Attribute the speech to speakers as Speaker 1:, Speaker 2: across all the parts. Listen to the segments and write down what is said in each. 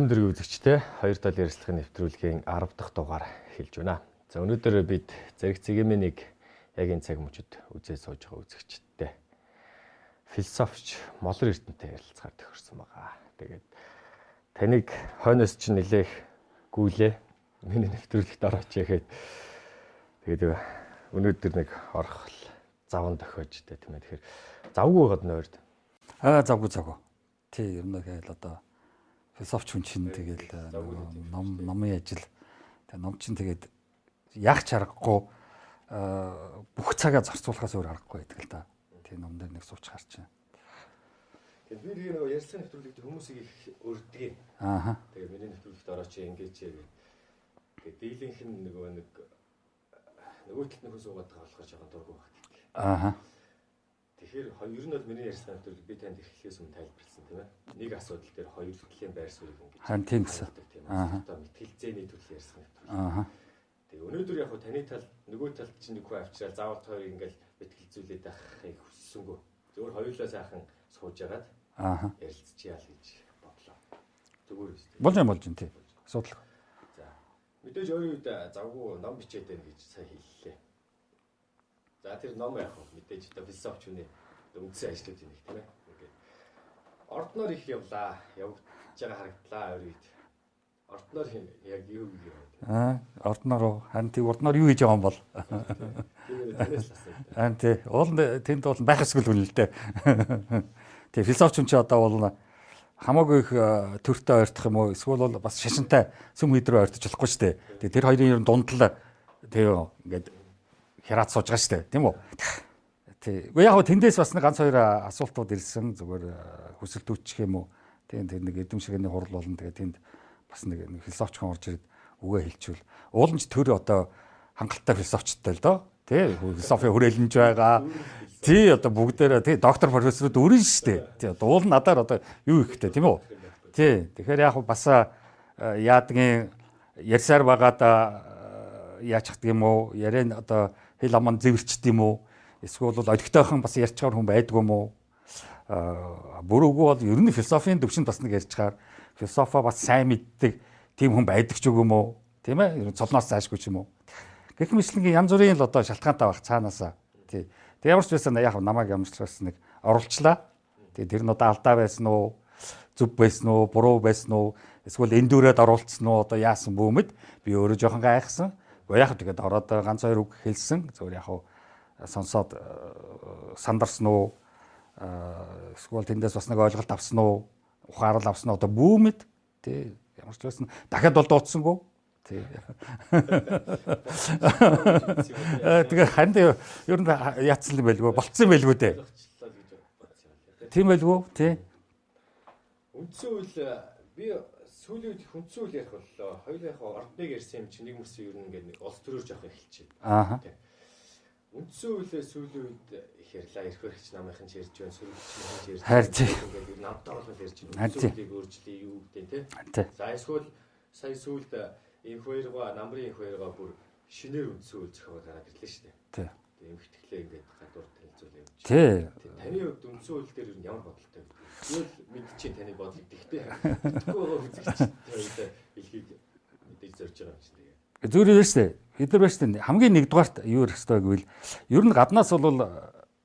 Speaker 1: Өнөөдрийн үзэгчтэй 2 талын ярилцлагын нэвтрүүлгийн 10 дахь дугаар эхэлж байна. За өнөөдөр бид зэрэг цэгийн яг энэ цаг мөчид үзээ сууж байгаа үзэгчтэй философч Молор Эрдэнэтэй ярилцахаар тохирсон байгаа. Тэгээд таныг хойноос чинь нэлээх гүйлээ. Миний нэвтрүүлэгт орооч яхэд. Тэгээд өнөөдөр нэг орхол заван дохиож тэ тийм ээ. Тэгэхээр завгүй байгаад нойрд.
Speaker 2: Завгүй. Тий, ер нь л одоо философч хүн чинь тэгэл номын ажил тэгээ ном чинь тэгээд яг ч аргагүй бүх цагаа зарцуулахаас өөр аргагүй байдаг л да. Тэгээ ном дээр нэг сууч гарч байна.
Speaker 1: Тэгээд би нэг ярьсан нэвтрүүлэгт хүмүүсийг их өрдөг. Тэгээд миний нэвтрүүлэгт орооч ингэж тэгээд дийлэнх нь нөгөө талд нөхөн суугаад байгаа болохоор жоохон дургу багт. Тэгэхээр ер нь бол миний ярьсан нэвтрүүлэг би танд эхлэхээс өмнө тайлбарласан тийм ээ. Нэг асуудал дээр хоёр төрлийн байр суурийг ингэж
Speaker 2: харин тийм гэсэн.
Speaker 1: Одоо мэтгэлзээний төрөл ярьсан нэвтрүүлэг. Тэгээ өнөөдөр яг таны тал нөгөө талд чинь нэг хүн авчирал заавал хоёрыг ингээл мэтгэлзүүлээд байхыг хүссэнгүй. Зөвхөн хоёулаа сайхан сууж агаад ярилцчихъя л гэж бодлоо. Зүгээр үү?
Speaker 2: Болж байна тий. Асуудал.
Speaker 1: За мэдээж өөрийн үед завгүй ном бичээд байна гэж сайн хэллээ. За тэр ном яг мэдээж одоо философч хүний үндсэн ажлууд юм их тийм ээ. Ингээд ордноор их явлаа. Явж байгаа харагдлаа өөрийд. Ордноор яг юу гэж яваа.
Speaker 2: Ордноор харин тий ордноор юу хийж байгаа юм бол. Харин тий тэнд бол байх эсвэл үл л дээ. Тий философч хүн чи одоо бол хамаагүй их төртөө ойртох юм уу эсвэл бол бас шашинтай сүм хийдрөө ойртож болохгүй шүү дээ. Тэгээ тэр хоёрын ер нь дундал тий ингээд хяраад сууж байгаа шүү дээ тийм үү. Тий. Уу яг тэндээс бас нэг ганц хоёр асуултууд ирсэн зүгээр хүсэлт үүчих юм уу. Тийм тэр нэг эдэм шигэний хурал болно. Тэгээ тэнд бас нэг философч хүн орж ирээд үгээ хэлчихвэл ууланч төр одоо хангалттай философчтой л доо. Тий. Философи хүрээлэнж байгаа. Тий одоо бүгдээрээ тий доктор профессорууд өрн шүү дээ. Тий одоо уул надаар одоо юу ихтэй тийм үү. Тий. Тэгэхээр яг бас яадгийн ярьсаар байгаад яачих гэдэг юм уу. Ярэн одоо хэл аман зэвэрчт юм уу? Эсвэл бол олигтойхон бас ярьчгаар хүн байдгүй юм уу? Бүрүүгөө бол ер нь философийн төвшөнд бас нэг ярьчгаар философо бас сайн мэддэг тийм хүн байдаг ч үгүй юм уу? Тийм ээ? Ер нь цолноос заашгүй ч юм уу? Гэх мэтлэнгийн янз бүрийн л одоо шалтгаантай байх цаанаасаа. Тий. Тэг ямар ч байсан яг намайг ямарчлаас нэг оруулчлаа. Тэг тэр нь одоо алдаа байсан уу? Зүв байсан уу? Буруу байсан уу? Эсвэл эндүүрээд оруулсан уу? Одоо яасан бүүмэд би өөрөө жоохон гайхсан. Яг тэгээд ороод ганц хоёр үг хэлсэн. Зөвөр яг сонсоод сандарсан уу? Эсвэл тэндээс бас нэг ойлголт авсан уу? Ухаарал авсан уу? Одоо бүүмэд тий ямар ч байсан дахиад бол дууцсангүй. Тий. Тэгээ ханд ер нь яатсан юм байлгүй болцсон юм байлгүй дээ. Тийм байлгүй тий.
Speaker 1: Үндсэн үйл би сүүлийн үед хүндсэн үйл ярих боллоо. Хоёулаа ордныг ярьсан юм чи нэг мөс ер нь ингээд нэг улс төрөөр жоох эхэлчихэ. Үндсэн үйлээ сүүлийн үед их ярьлаа. Ирэх баригч намынхан ч ярьж байна. Сөрөгчийн ярьж байна. Ингээд ер нь амтаа болол ярьж байна. Үндсэн үйлийг өөрчлөе юу гэдэг тий. За эсвэл сая сүүлд энэ хоёроо намрын хоёроо бүр шинээр үндсэн үйл зохиогоод гараад ирлээ шүү дээ.
Speaker 2: Тий.
Speaker 1: Тэгээ эмхтгэлээ ингээд гадуур танилцуул явж.
Speaker 2: Тий.
Speaker 1: Таны хувьд үндсэн үйл дээр ер нь ямар бодолтой вэ? Тэгэл мэдчихээн таны бодлыг тэгтээ. Тэгтгүй байгаа үзэгчтэй илхийг мэдээж зорж байгаа юм чинь тэгээ.
Speaker 2: Зүгээр юм шүү дээ. Бид нар байна шүү дээ. Хамгийн нэгдүгээрт юу ярих хэрэгтэй гэвэл ер нь гаднаас бол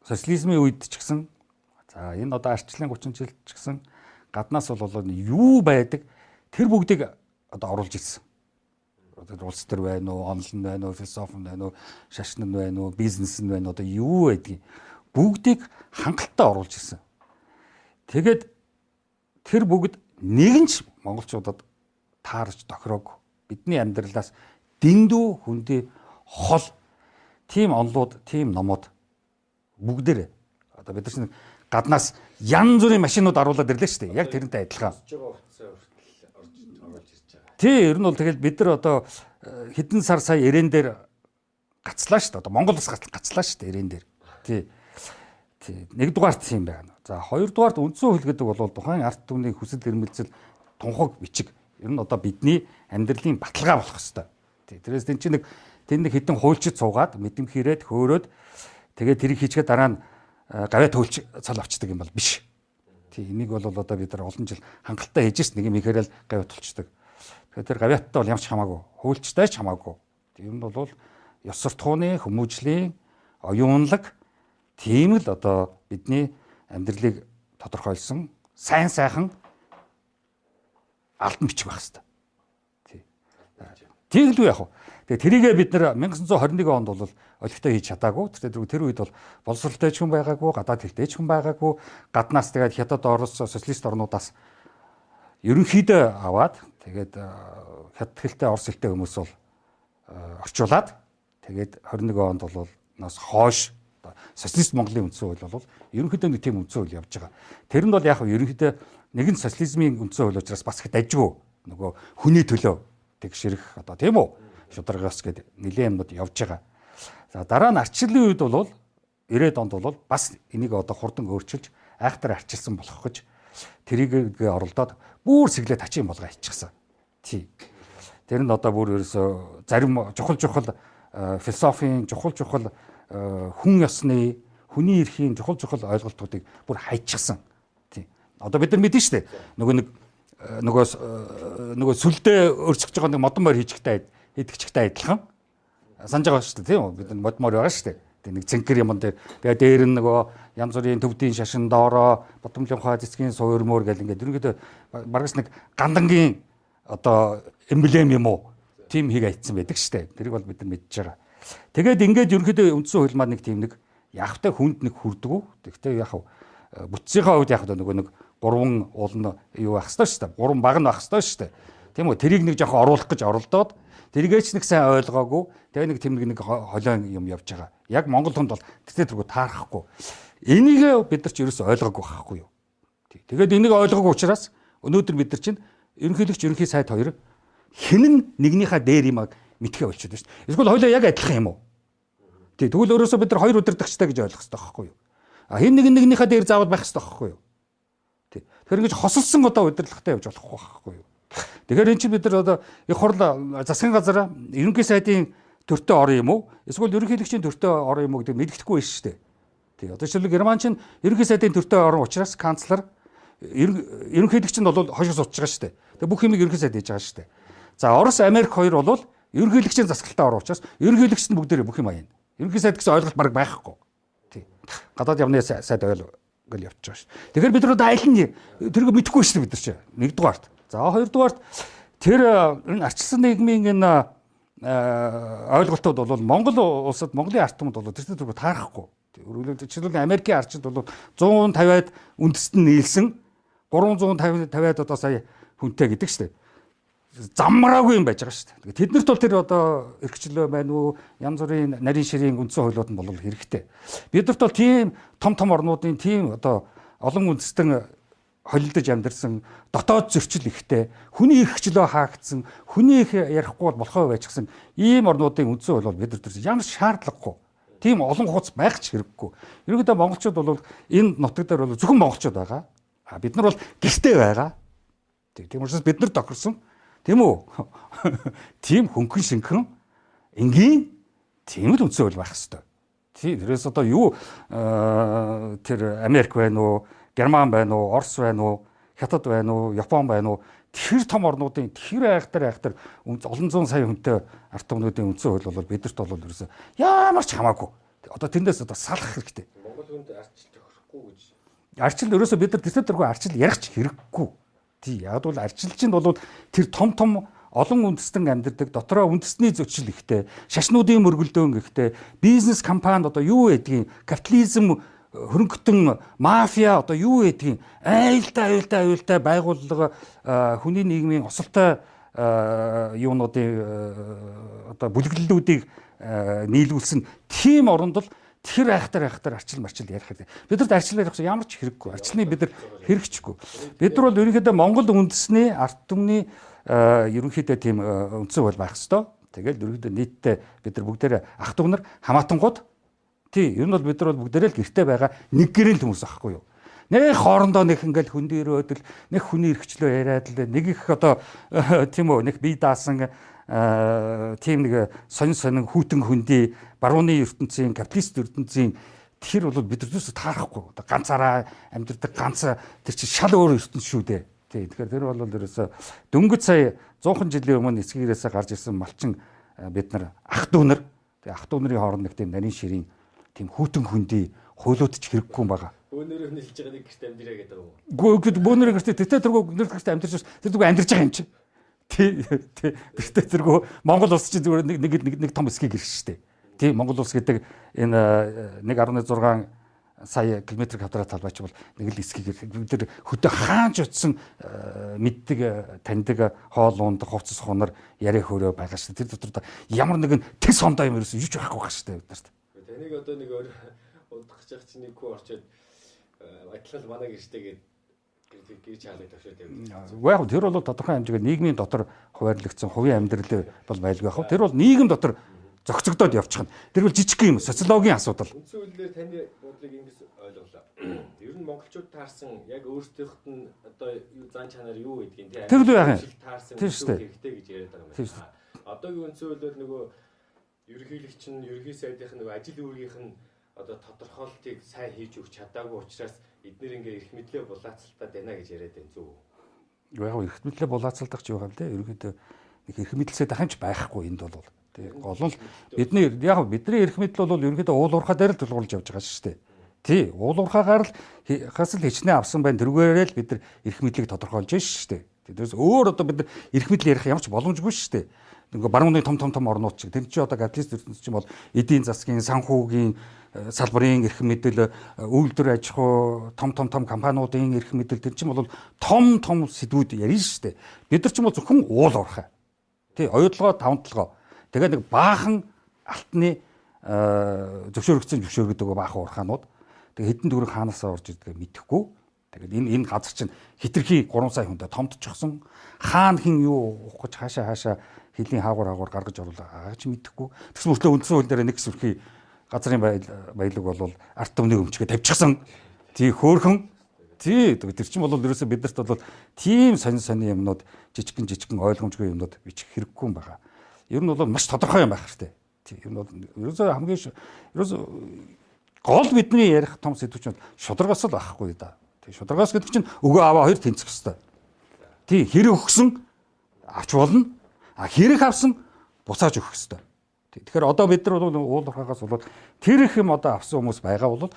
Speaker 2: социализмын үед ч гэсэн за энэ одоо арчлын 30 жилд ч гэсэн гаднаас бол юу байдаг тэр бүгдийг одоо оруулж ирсэн. Одоо улс төр байна уу, онлон байна уу, философи байна уу, шашин байна уу, бизнес байна уу одоо юу байдгийг бүгдийг хангалттай оруулж ирсэн. Тэгээд тэр бүгд нэгэнч монголчуудад таарч тохироогүй. Бидний амьдралаас дэндүү хүндээ хол тийм онлууд, тийм номууд бүгдээр одоо бид нар гаднаас янз бүрийн машинууд оруулаад ирлээ шүү дээ. Яг тэрнтэй адилхан. Тий, ер нь бол тэгэл бид нар одоо хэдэн сар сая эрээн дээр гацлаа шүү дээ. Одоо Монголоос гацлаа шүү дээ эрээн дээр. Тий. Нэгдүгээрт тийм байна. За хоёрдугаарт үндсэн хөл гэдэг бол тухайн арт түмний хүсэл эрмэлзэл тунхаг бичиг. Ер нь одоо бидний амьдралын баталгаа болох хэвээр. Тий. Тэрээс тэн чинь нэг хэдэн хуульчид суугаад мэдэм хэрээд хөөрөөд тэгээд тэрийг хийчихэд дараа нь гавьяа төлж цал авчдаг юм бол биш. Тий энийг бол одоо бид нар олон жил хангалттай хийж шít нэг юм ихээр л гавьт болчдөг. Тэгэхээр тэр гавьттай бол ямарч хамаагүй, хуульчтай ч хамаагүй. Тийм бол ёс суртахууны, хүмүүжлийн, оюунлаг тийм л одоо бидний амьдралыг тодорхойлсон сайн сайхан алдан бичих байх хэрэгтэй. Тийм л үү яг. Тэгээ тэрийгээ бид нар 1921 онд бол олигтой хийж чадаагүй. Тэр үед бол боловсролтой ч хүн байгаагүй, гадаад хэлтэй ч хүн байгаагүй. Гаднаас тэгээд хятад, орос, социалист орнуудаас ерөнхийдөө аваад тэгээд хятад хэлтэй, орос хэлтэй хүмүүс бол орчуулад тэгээд 21 онд бол нас хойш социалист Монголын үндсэн хууль бол ерөнхийдөө нэг тийм үндсэн хууль явж байгаа. Тэр нь бол яг ерөнхийдөө нэгэн социализмын үндсэн хууль учраас бас их дажгүй нөгөө хүний төлөө тэгшэрэх одоо тийм үү шударгаас гээд нэлээд юмнууд явж байгаа. За дараа нь арчлалын үед бол 90-ад онд бол бас энийг одоо хурдан өөрчилж айхтар арчилсан болох гэж тэрийг оролдоод бүр сэглээ тачин болгоо хийчихсэн. Тий. Тэр нь одоо бүр ерөөсө зарим чухал философийн чухал хүн ёсны хүний эрхийн чухал ойлголтуудыг бүр хайчихсан. Тий. Одоо бид нар мэдэн штэ. Нөгөө сүлдээ өрсөж байгаа нэг модон морь хийдэгчтэй адилхан санаж байгаа шүү дээ тийм үү бид мод морь байгаа шүү дээ нэг цэнхэр юм дээр тэгээ дээр нь нөгөө янз бүрийн төвдийн шашин доороо бодомлын хаа цэцгийн суур мөр гэл ингээд ерөнхийдөө баргас нэг гандангийн одоо эмблем юм уу тийм хийг айтсан байдаг шүү дээ тэрийг бол бид нар мэдж байгаа тэгээд ингээд ерөнхийдөө үндсэн хууль маань нэг тийм нэг явтай хүнд нэг хүрдгүү тэгтээ яг бүтцийнхаа хувьд яг нөгөө нэг 3 уул нь юу байх ёстой шүү дээ 3 баг нь байх ёстой шүү дээ тийм үү тэрийг нэг жоохон оруулах гэж оролдоод тэргээч нэг сайн ойлгоогүй тэгээ нэг тэмдэг нэг холион юм явж байгаа. Яг Монгол хүнд бол тэргүй таарахгүй. Энийг бид нар ч ерөөсөй ойлгоогүй байхгүй юу. Тэгээд энийг ойлгоогүй учраас өнөөдөр бид нар чинь ерөнхийлөгч ерөнхий сайд хоёр хинэн нэгнийхээ дээр юм мэдхээ болчиход байна шүү дээ. Эсвэл хоёлоо яг адилхан юм уу? Тэгвэл өөрөөсөө бид нар хоёр удирдагчтай гэж ойлгох хэрэгтэй байхгүй юу? Хин нэгнийхээ дээр заавал байх хэрэгтэй байхгүй юу? Тэгэхээр ингэж хосолсон одоо удирдлагатай явж болохгүй байхгүй юу? Тэгэхээр эн чинь бид нар одоо их хурл засгийн газар ерөнхий сайдын төртөө орон юм уу? Эсвэл ерөнхийлөгчийн төртөө орон юм уу гэдэг мэддэхгүй байна шүү дээ. Тий. Одоо жишээлбэл Герман чинь ерөнхий сайдын төртөө орон учраас канцлер ерөнхийлөгч нь бол хойшоо суудж байгаа шүү дээ. Тэгээ бүх юмыг ерөнхий сайд хийж байгаа шүү дээ. За Орос, Америк хоёр бол ерөнхийлөгчийн засаглалтаа орон учраас ерөнхийлөгчд нь бүгдээрээ бүх юм аяна. Ерөнхий сайд гэсэн ойлголт баг байхгүй. Тий. Гадаад явны сайд ойл гэл явж байгаа шүү. Тэгэхээр бид нар одоо аль нь тэрийг мэдэхгүй шүү дээ бид нар чинь. Нэгдүгээрт. За хоёрдугаарт тэр энэ арчилсан нийгмийн энэ ойлголтууд бол Монгол улсад Монголын ард түмэд бол тэр төрөг таарахгүй. Жишээлбэл Америкийн арчид бол 150-аад үндэст нь нийлсэн 350-аад одоо сая хүнтэй гэдэг шүү дээ. Замраагүй юм байж байгаа шүү дээ. Тэднэрт бол тэр одоо эрхчлөө байна уу, янз бүрийн нарийн ширийн үндсэн хуулиуд нь бол хэрэгтэй. Бидэрт бол тийм том орнуудын тийм одоо олон үндэстэн холилдож амьдарсан дотоод зөрчил ихтэй хүний эрхчлөө хаагдсан хүний их ярихгүй болохоо байж гсэн ийм орнуудын үндсэн хууль бол бид нар ямар шаардлагагүй тийм олон хуц байх ч хэрэггүй. Ерөнхийдөө монголчууд бол энэ нутаг дээр бол зөвхөн монголчууд байгаа. Бид нар бол гэртээ байгаа. Тийм учраас бид нар тохирсон тийм үү? Тийм хөнгөн шинхэн энгийн тийм л үндсэн хууль байх хэвээр. Тийм тэрээс одоо юу тэр Америк байна уу? Герман байна уу, Орос байна уу, Хятад байна уу, Япон байна уу? Тэр том орнуудын тэр айхтар олон зуун сая хүнтэй ард түмнүүдийн үндсэн хууль бол бидэрт бол ерөөсөө ямар ч хамаагүй. Одоо тэндээс одоо салах хэрэгтэй.
Speaker 1: Монгол хүнд арчил тохирохгүй гэж.
Speaker 2: Арчил ерөөсөө бид нар тэртээ арчил ярих ч хэрэггүй. Тий, яг бол арчил чинь бол тэр том олон үндэстэн амьдардаг дотроо үндэсний зөрчил ихтэй, шашнуудын мөргөлдөөн ихтэй, бизнес компанид одоо юу гэдгийг капитализм хөрөнгөтөн мафиа одоо юу гэдгийг аюултай байгууллага хүний нийгмийн осолтой юунуудын одоо бүлэглэлүүдийг нийлүүлсэн тийм оронд л тэр айхтар арчил марчил ярих хэрэгтэй. Бидэрт арчил ярих ямар ч хэрэггүй. Арчилны бид нар хэрэгжихгүй. Бид нар бол ерөнхийдөө Монгол үндэсний ард түмний ерөнхийдөө тийм үндсэн хууль байх ёстой. Тэгэл ерөнхийдөө нийтдээ бид нар бүгдээрээ ах トゥ нар хамаатангууд тий, ер нь бол бид нар бол бүгдээрээ л гэртээ байгаа нэг гэрэл хүмүүс байхгүй юу. Нэг хоорондоо нэг ингээл хүн дээр өдөл нэг хүний эрхчлөө яриад л нэг их одоо тийм үү нэг бие даасан тийм нэг сонин хүйтэн хөндөй барууны ертөнцийн капиталист ертөнцийн Тэгэхээр бол бид зүс таарахгүй. Одоо ганцаараа амьдрдаг ганц тэр чинь шал өөр ертөнц шүү дээ. Тий. Тэгэхээр тэр бол ерөөсө дөнгөж сая 100 жилийн өмнө эцгээрээсээ гарч ирсэн малчин бид нар ах дүүнэр тэгээ ах дүүнэрийн хооронд нэг тийм нарийн ширийн тийм хүүтэн хүндий хуйлуудч хэрэггүй юм байгаа.
Speaker 1: Бөөнөрөө нэлж байгаа нэг гэрт амьдраа гэдэг юм уу?
Speaker 2: Гэхдээ бөөнөрөө гэртээ тэгтээ тэргөө нэр гэртээ амьдарч тэр дүүг амьдарч байгаа юм чи. Тий. Тэгтээ тэргөө Монгол улс чинь зүгээр нэг том эсхийг ирэх штэ. Тий. Монгол улс гэдэг энэ 1.6 сая километр квадрат талбайч бол нэг л эсхийг бид нар хөдөө хаанч утсан мэддэг таньдаг хоол унд хувцас хонор яриа хөрөө байгаа шүү. Тэр дотор ямар нэгэн тэс хондоо юм ерөөсөө юуч байхгүй байгаа шүү бид нарт.
Speaker 1: Таныг одоо нэг удах гэж чинь нэг хүү орчоод адилхан манай гэрчтэйгээд гэрч хаалгыг тавьшаад явдаг.
Speaker 2: Яг тэр бол тодорхой хэмжээгээр нийгмийн дотор хуваарлагдсан хувийн амьдрал бол байлгүй яг. Тэр бол нийгэм дотор зохицогдоод явчихна. Тэр бол жижиг юм социологийн асуудал.
Speaker 1: Үндсэн хуулиар таны бодлыг ингэж ойлголоо. Ер нь монголчууд таарсан яг өөрсдийнх нь одоо зан чанар юу гэдгийг тийм
Speaker 2: тэр л яг юм.
Speaker 1: Таарсан
Speaker 2: Тэр шүү дээ.
Speaker 1: хэрэгтэй гэж яриад байгаа юм байна. Одоогийн үндсэн хуулиар нөгөө ерөнхийлөгч нь ерөнхий сайдынх нь нөгөө ажил үүргийнх нь одоо тодорхойлтыг сайн хийж өгч чадаагүй учраас эдгээр ингээ эрх мэдлээ булаацалтаад байна гэж яриад байна зүг.
Speaker 2: Яг эрх мэдлээ булаацалдах ч байгаа юм те. Ерөнхийдөө нэг эрх мэдлсэд ахынч байхгүй энд бол. Тэг гол нь бидний эрх мэдэл бол ерөнхийдөө уул уурхаа дээр л тулгуурлаж явж байгаа шүү дээ. Тий, уул уурхаагаар л хасал хичнээн авсан байна. Тэрүүгээрээ л бид нар эрх мэдлийг тодорхойлж байна шүү дээ. Тэрээс өөр одоо бид нар эрх мэдэл ярих ямар ч боломжгүй шүү дээ. Ингээ баруун том орнууд чинь тэр чинь одоо капиталист ертөнцийн чинь бол эдийн засгийн санхүүгийн салбарын эрх мэдэл, үйлдвэр аж ахуй, том компаниудын эрх мэдэл тэр чинь бол том сэдвүүд ярина шүү дээ. Бид нар ч юм бол зөвхөн уул уурхай. Тий, оюутлогоо тавталгоо. Тэгээд нэг баахан алтны зөвшөөрөгдөг баахан уурхаанууд. Тэгээд хэдэн төгрөг хаанасаа орж ирдгээ мэдэхгүй. Тэгээд энэ газар чинь хитрхи 3 сая хүндээ томдчихсон. Хаана хин юу уух гэж хаашаа хилийн хаагуур гаргаж оруулаа гэж мэдэхгүй. Тэгс мөртлөө үндсэн хууль дээр нэг сүрхий газрын баялаг бол арт түмний өмчгөө тавьчихсан. Тий хөөхөн. Тий тэр чинь бол ерөөсөө биднэрт бол тийм сонин юмнууд жижигэн ойлгомжгүй юмнууд бичих хэрэггүй юм байна. Ер нь бол маш тодорхой юм байх хэрэгтэй. Тий ер нь бол ерөөсөө хамгийн гол бидний ярих том сэдв чинь шударгаас л байхгүй да. Тий шударгаас гэдэг чинь өгөө аваа хоёр тэнцэх хэвээр. Тий хэрэг өгсөн авч болно. А хэрэг авсан буцааж өгөх хэвээр. Тэгэхээр одоо бид нар бол уул уурхаагаас болоод тэр их юм одоо авсан хүмүүс байгаа бол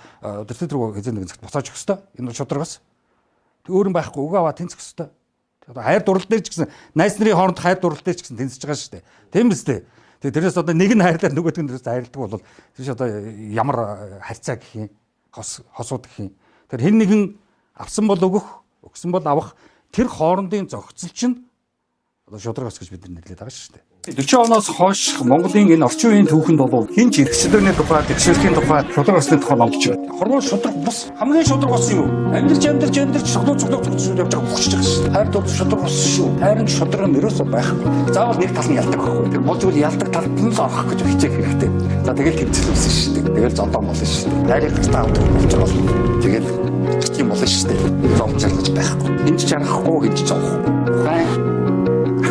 Speaker 2: тэр рүү хэзээ нэгэн цагт буцааж өгөх хэвээр. Энэ шударгаас. Тэг өөр юм байхгүй өгөө аваа тэнцэх хэвээр. Одоо хайр дурлал дээр ч гэсэн найз нарын хооронд хайр дурлал дээр ч гэсэн тэнцэж байгаа шүү дээ. Тийм биз дээ. Тэгээ тэрээс одоо нэг нь хайрлаад нөгөөдг нь тэрээс хайрладаг бол тэр чинь одоо ямар харьцаа гэх юм хосууд гэх юм. Тэр хэн нэгэн авсан бол өгсөн бол авах тэр хоорондын зохицол чинь одоо шударгаас гэж бид нэрлэдэг байгаа шүү дээ. 40 оноос хойш Монголын энэ орчин үеийн түүхэнд бол хинч эрхчлөөний тухай, тэгшэрхийн тухай, шударгаасны тухай номлож байна. Хорвоо шудраг бус хамгийн шудраг болсон юу? Амьдарч цоглоо явж байгаа бүхэж байгаа шүү. Хайр дур шудраг болсон шүү. Хайрын шудраг нь ерөөсөө байхгүй. Заавал нэг тал нь ялдаг байхгүй. Тэр болж үл ялдаг талд нь л орох гэж хичээх хэрэгтэй. За тэгэл тэмцэлсэн шүү дээ. Тэгэл зондоо болно шүү дээ. Найрыг гартаа авдаг болж байгаа бол тэгэл гэх юм болно шүү дээ. Зовж чарлаж байхгүй. Энд чарахгүй гэж зовх.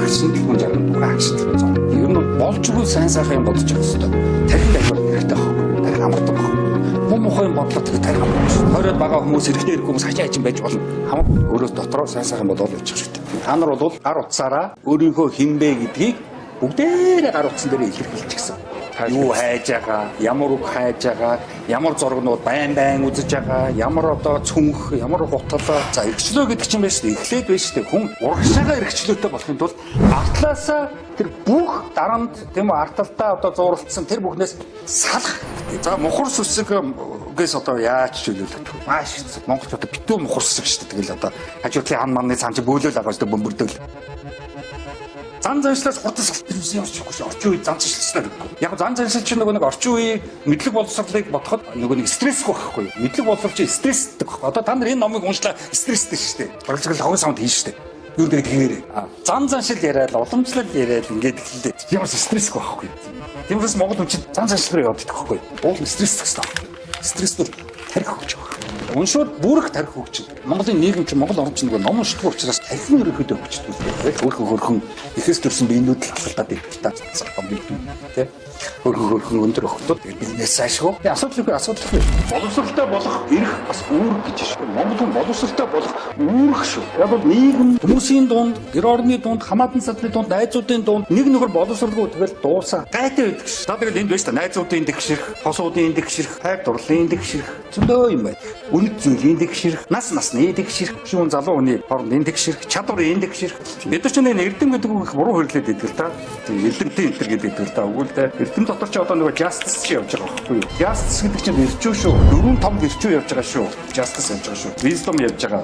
Speaker 2: Агшин хүн жаргал бүх агшин зов. Ер нь болж үгүй сайн сайхан юм бодож байгаа хэвээр. Тархинд аюул хэрэгтэй байхгүй. Тархи амардаг байхгүй. Муухай бодлоо тархи амардаг. Хороод байгаа хүмүүс эрэгтэй хүмүүс хачаа хачин байж болно. Хамаг өөрөө дотроо сайн сайхан бодоод явчих хэрэгтэй. Та нар бол гар утсаараа өөрийнхөө хинбэ гэдгийг бүгдээрээ гар утсан дээр илэрхийлчихсэн. Юу хайж байгаа, ямар үг хайж байгаа, ямар зургнууд байн үзэж байгаа, ямар одоо цүнх, ямар гутал. За эрхчлөө гэдэг чинь байж тээ. Эхлээд байж тээ. Хүн урагшаага эрхчлөөтэй болохын тулд артлаасаа тэр бүх дарамт тийм үү арталтаа одоо зууралцсан тэр бүхнээс салах. За мухар сүсгээс одоо яаж чөлөөлөх вэ? Маш хэцүү. Монголч одоо битүү мухар сүсэг шүү дээ. Тэгэл одоо хажуудлын хан манны цаан чи бөөлөөл байгаа шүү дээ бөмбөрдөөл. Зан заншлаас хурдан салбарсан юм шиг орчин үед зан заншлснаар гэхгүй. Яг зан заншил чинь нэг орчин үеийн мэдлэг боловсролыг бодоход нэг стрессгүй байхгүй. Мэдлэг боловсрол чинь стресстэй байхгүй. Одоо та нар энэ номыг уншлаа стресстэй шүү дээ. Барилгал хогон саунд хийн шүү дээ. Юу гэдэг тэгээрээ. Зан заншил яриад, уламжлал яриад ингээд хэлээ. Ямар стрессгүй байхгүй. Тиймээс Монгол хүн чинь зан заншил руу явдаг байхгүй. Уул стресс гэсэн. Стресс бол тарих өгч байгаа. Уншууд бүрэх тарих хөгжил. Монголын нийгэм чинь Монгол орн чинь ном уншдаг учраас тархины ерөнхийдөө хөгждөг. Хөрхөн ихэс төрсэн биенүүд л талтаад идэх тэ. Хөрхөн өндөр охтууд бизнес ашгүй. Асуудал. Боловсралтай болох эрх бас үүрэг гэж шүү. Монголын боловсралтай болох үүрэг шүү. Яг бол нийгэм хүмүүсийн дунд, гэр орны дунд, хамаатан садны дунд, найзуудын дунд нэг нөхөр боловсралгүй тэгэл дуусаа. Гайтай байдаг ш. За тэгэл энд байж та найзуудын дэгшэрх, хосуудын дэгшэрх, хайр дурлалын дэгшэрх зөндөө юм байна. Үнэт зүйлийн дэгшэрх, насны дэгшэрх, шүүн залуу хүний хоорондын дэгшэрх, чадварын дэгшэрх. Бид нар ч нэг эрдэм гэдэг үг буруу хөрлөд идэг л та. Тийм эрдэмтэн энэ гэдэг идэг л та. Өгвөл тэ эрдэм дотор ч одоо нэг justice чи явж байгаа байхгүй юу? Justice гэдэг чинь ирчүү шүү. 4-5 ирчүү явж байгаа шүү. Justice явж байгаа шүү. Wisdom явж байгаа.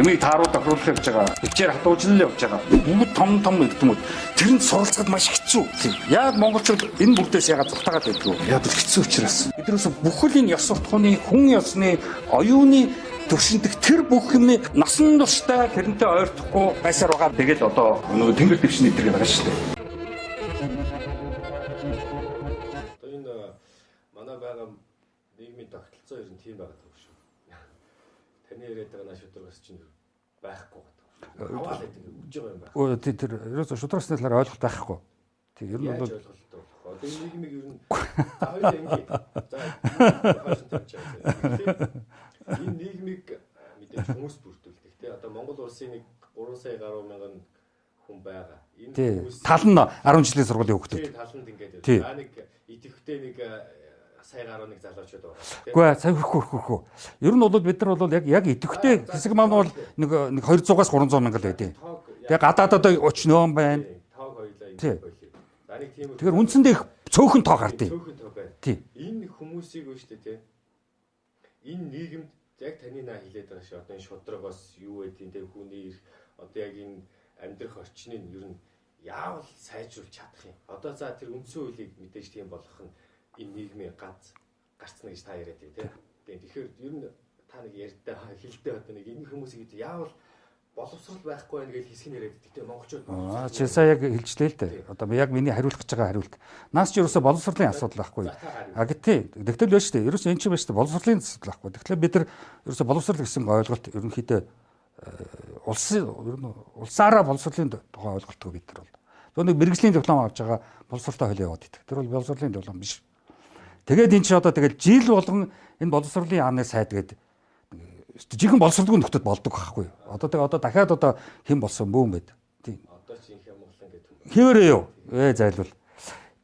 Speaker 2: Юмыг тааруулж тохируулах явж байгаа. Хичээр хатуужлал явж байгаа. Бүгд том эрдэмүүд. Тэрэнд суралцахад маш хэцүү. Яг монголчууд энэ бүрдээс ягаад зуртаагаад байдгүй. Яг хэцүү учраас. Биднээс бүхэл энэ ёс суртахууны, хүн ёсны, оюуны төвшинтэг тэр бүх юмны насан туршдаа тэрнтэй ойртохгүй байсаар байгаа. Тэгэл одоо нөгөө тэнгэр дэвшний дээр байгаа шүү дээ.
Speaker 1: Тогтолцоо ер нь тийм байгаа юм шүү. Таны яриад байгаа шударгаас чинь байхгүй байгаа. Аваад гэдэг үгж байгаа юм байна.
Speaker 2: Тэр ерөөсө шударгасны талаар ойлголт байхгүй. Тэг ер нь бол
Speaker 1: ойлголттой. Одоо энэ нийгмийг ер нь за хоёул ингэ. За энэ нийгмийг мэдээж хүмүүс бүрдүүлдэг тий. Одоо Монгол улсын нэг 3 сая гаруй мянган хүн байгаа.
Speaker 2: Энэ хүмүүс тал нь 10 жилийн сургуулийн хүүхдүүд.
Speaker 1: Тий, таланд ингээд. За нэг идэвхтэй нэг сая гаруй нэг залуучууд байгаа.
Speaker 2: Үгүй ээ, сая хөрхөө. Ер нь бол бид нар бол яг идэвхтэй хэсэг маань бол нэг 200-аас 300 мянга л байдیں۔ Тэгээ гадаад одоо 30 нөөн байна.
Speaker 1: Тоог хоёлаа ингэ болъё. За нэг тийм.
Speaker 2: Тэгэхээр үндсэндээ их цөөхөн тоо гардыг.
Speaker 1: Цөөхөн тоо байна. Энэ хүмүүсийг үү штэ тий. Энэ нийгэмд яг таны наа хилээд байгаа шиг одоо энэ шудрагаас юу байдیں۔ Тэ хүний эрх одоо яг энэ амьдрах орчныг ер нь яавал сайжруулж чадах юм. Одоо за тэр үндсэн хуулийг мэдээж тийм болгох нь энэ нийгмийн гарцна гэж та яриад тий. Тэгэхээр ер нь та нэг ярьдаа хэлдэ одоо нэг энэ хүмүүсийг яавал боловсрал байхгүй байх гэж хэсэг яриад гэхдээ монголчууд
Speaker 2: чи сая яг хэлжлээ л дээ. Одоо яг миний хариулах гэж байгаа хариулт. Наас чи ерөөсө боловсролын асуудал байхгүй. Тий. Тэгтэл байж тээ. Ерөөсө энэ ч байж тээ боловсролын асуудал байхгүй. Тэгэхээр бид нар ерөөсө боловсрал гэсэн ойлголт ерөнхийдөө улсаараа боловсролын тухай ойлголтгүй бид нар бол. Зөв нэг мэрэгжлийн диплом авч байгаа боловсролтой хөлөө яваад идэг. Тэр бол боловсролын диплом биш. Тэгээд эн чинь одоо тэгэл жил болгон энэ боловсролын яамны сайд гэдэг жихэн боловсролгүй нөхдөд болдог байхгүй юу? Одоо дахиад одоо хэн болсон бүүн байд. Тийм.
Speaker 1: Одоо чи их юм болон гэдэг.
Speaker 2: Хэмээрээ юу? Зайлвал.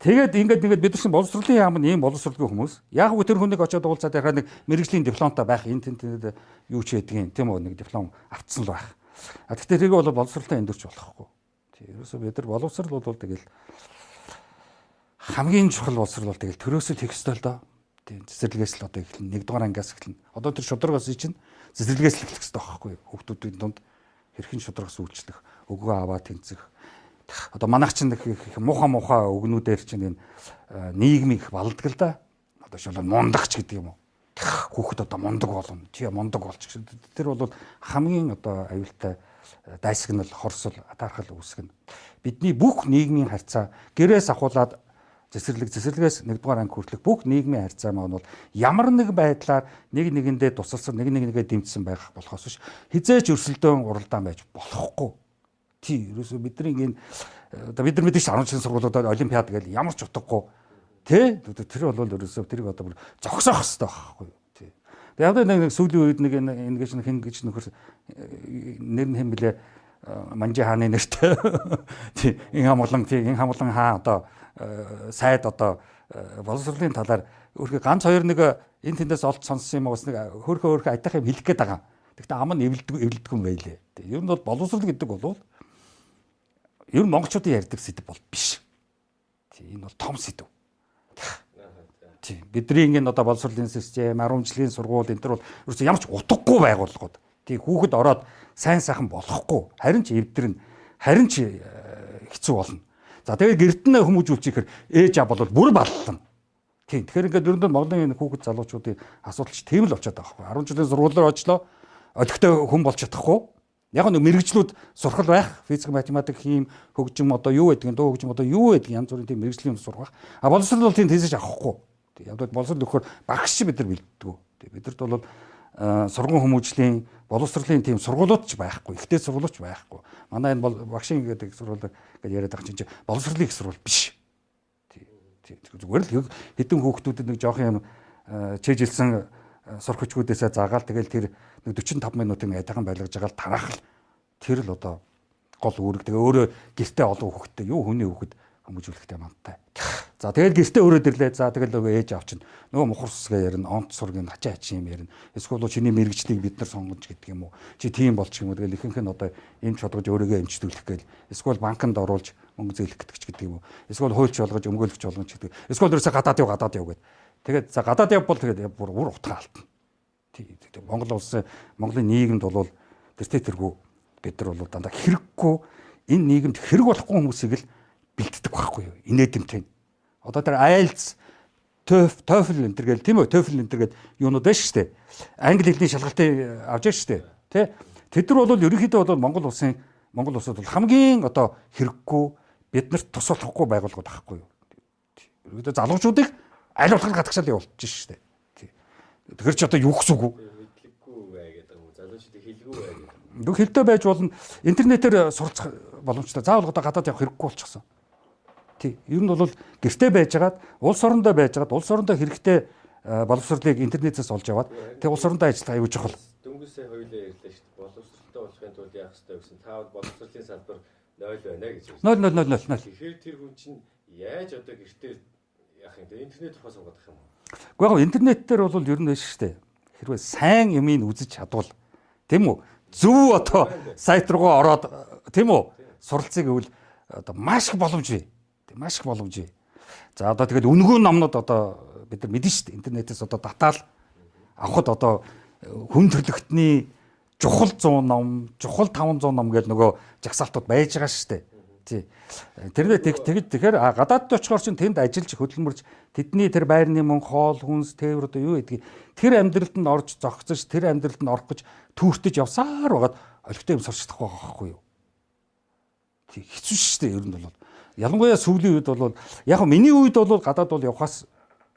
Speaker 2: Тэгээд ингээд бид нар чинь боловсролын яам нь ийм боловсролгүй хүмүүс. Яг үгүй тэр хүнийг очиод уулзаад яхаа нэг мэрэгжлийн дипломтой байх энэ тэнтэд юу ч ядгийн тийм үү нэг диплом авцсан л байх. Гэхдээ тэрийг бол боловсролтой эндүрч болохгүй. Тийм. Ерөөсөө бид нар боловсрол бол тэгэл хамгийн чухал боловсрол бол тэгэл төрөөсөө хийх ёстой л доо. Тийм цэцэрлэгээс л одоо эхлэн 1 дугаар ангиас эхлэн. Одоо тэр шударгаас чинь цэцэрлэгээс л эхлэх ёстой байхгүй юу? Хүүхдүүдийн дунд хэрхэн шударгаас үйлчлэх, өгөө аваа тэнцэх. Одоо манайх чинь муухай өгнүүдээр чинь энэ нийгмийг балдаг л да. Одоо шилэн мундагч гэдэг юм уу? Хүүхэд одоо мундаг болно. Тий мундаг болчих. Тэр бол хамгийн одоо аюултай дайсагнал, хорсол, атаархал үүсгэнэ. Бидний бүх нийгмийн харьцаа гэрээс ахуулаад цэцэрлэгээс 1 дугаар анги хүртэлх бүх нийгмийн харьцаа маань бол ямар нэг байдлаар нэг нэгэндээ тусалсан, нэг нэгээ дэмжсэн байх болохоос биш хизээж өрсөлдөөн уралдаан байж болохгүй. Тий, ерөөсөө бидний энэ одоо бид нар мэдээж 10 жилийн сургуулиудад олимпиад гэж ямар ч утгагүй. Тэ? Тэр бол ерөөсөө тэрийг одоо бүр зогсоох хэрэгтэй байхгүй юу? Тий. Яг нэг сүүлийн үед нэг энэ гэж хэн гэж нөхөр нэр нь хэм блэ Манжи хааны нэртэй. Тий, энэ хамглан хаа одоо сайд одоо боловсролын талаар өөрхөн ганц хоёр нэг энэ тэндээс олж сонссон юм уус нэг хөөхөө айтах юм хэлэх гээд байгаа. Гэхдээ ам нь эвлдэг юм байлээ. Ер нь бол боловсрол гэдэг бол ер нь монголчуудын ярьдаг сэдв бол биш. Энэ бол том сэдв. Тийм. Бидний ингэ одоо боловсролын систем, 10 жилийн сургууль энэ төр бол ерөөсөө ямар ч утгагүй байгууллагууд. Тийм хүүхэд ороод сайн сайхан болохгүй. Харин ч эвдэрнэ. Харин ч хэцүү болно. За тэгээд гэрт нь хүмүүжүүлчихээр ээж аав бол бүр баллан. Тийм. Тэгэхээр ингээд ерөнхийдөө Монголын хүүхэд залуучуудын асуудал ч тийм л очиад байгаа байхгүй. 10 жилийн сургуулиар очлоо. Өдөртөө хүн болж чадахгүй. Яг нэг мэрэгжлүүд сурхал байх, физик, математик, хим, хөгжим одоо юу байдгийг, дуу хөгжим одоо юу байдгийг янз бүрийн тийм мэрэгжлийн сурах. А боловсрол бол тийм тийсэж авахгүй. Яг бол боловсрол өгөхөөр багш бид нар бэлддэг. Бидэрт бол сургууль хүмүүжлийн боловсролын тийм сургуулиуд ч байхгүй, ихтэй сургуулиуд ч байхгүй. Манай энэ багшийн гэдэг сургууль гэж яриад байгаа чинь боловсролын их сургууль биш. Зүгээр л хэдэн хүүхдүүдэд нэг жоох юм чэжилсэн сурах хүчгүүдээсээ заагаал тэгэл тэр нэг 45 минутын айтайхан байлгаж байгаа л тараах л тэр л одоо гол үүрэг. Тэгээ өөрөө гэртээ олон хүүхдтэй юу хүний хүүхэд хүмүүжүүлэхтэй мантай. За тэгэл гэртээ өрөөд ирлээ. За тэгэл нөгөө ээж авч чинь нөгөө мухар сүсгээ ярина, онц сургийн хачаа хачи юм ярина. Эсвэл чиний мэрэгжлийг бид нар сонгож гэдэг юм уу? Чи тийм болчих юм уу? Тэгэл ихэнх нь одоо эмч болгож өөрийгөө эмчтүүлэх гээл. Эсвэл банкнд оруулж мөнгө зээлэх гэдэг юм уу? Эсвэл хуульч болгож өмгөөлөгч болгож гэдэг. Эсвэл ерөөсө гадаад яв гэдэг. Тэгээд за гадаад яв бол тэгээд бүр ур утгаа алдна. Монгол улсын Монголын нийгэмд бол тэртээ тэргүй бид нар бол дандаа хэрэггүй энэ нийгэмд хэрэг болохгүй хүмүүсийг л бэлддэг байхгүй юу? Инээдэмтэй. Одоо тэр IELTS, TOEFL энэ төр гэл тийм үү? TOEFL энэ төр гэл юунууд байна шүү дээ. Англи хэлний шалгалтыг авч байгаа шүү дээ. Тэ? Тэд нар бол ерөнхийдөө бол Монгол улсад бол хамгийн одоо хэрэггүй биднэрт тус болохгүй байгууллагууд байхгүй юу? Ерөнхийдөө залуучуудыг аль болох гадагшаал явуулчих шүү дээ. Тэгэхээр ч одоо юу гэсэн үг вэ?
Speaker 1: Хэлэхгүй бай гэдэг юм. Залуучуудыг хэлгүй бай гэдэг.
Speaker 2: Нүг хэлтэй байж болно. Интернетээр суралцах боломжтой. Заавал одоо гадаад явах хэрэггүй болчихсон. Тий. Ер нь бол гэртээ байжгаад улс орондоо байжгаад улс орондоо хэрэгтэй боловсролыг интернетээс олж аваад тэг улс орондоо ажиллах аюул чухал.
Speaker 1: Дөнгөсөө хоёулаа ярьлаа шүү дээ. Боловсролтой болохын тулд яах ёстой гэсэн. Та боловсролын салбар 0 байна гэж байна.
Speaker 2: 0.
Speaker 1: Тэгэхээр тэр хүн чинь яаж одоо гэртээ яах юм бэ? Интернет ухаа суугаад ах юм уу?
Speaker 2: Гэхдээ интернет дээр бол ер нь биш шүү дээ. Хэрвээ сайн юмыг үзэж чадвал тийм үү? Зөв одоо сайт руугаа ороод тийм үү? Суралцыг гэвэл одоо маш их боломж бий. Маш их боломж бий. За одоо тэгээд үнэгүй номнууд одоо бид нар мэдэн шүү дээ. Интернетээс одоо татаал авахд одоо хүн төрлөختний чухал 100 ном, чухал 500 ном гэдэг нөгөө жагсаалтууд байж байгаа шүү дээ. Тий. Тэгэхээр гадаадд очихоор чинь тэнд ажиллаж хөдөлмөрч тэдний тэр байрны мөнгө, хоол, хүнс, тээвэр одоо юу гэдгийг тэр амьдралд нь орж зогцож тэр амьдралд нь орох гэж түүртэж явсаар байгаад олигтой юм сурчдах байхгүй юу? Тий. Хэцүү шүү дээ ер нь бол. Ялангуяа сүүлийн үед бол яг миний үед бол гадаад бол явахаас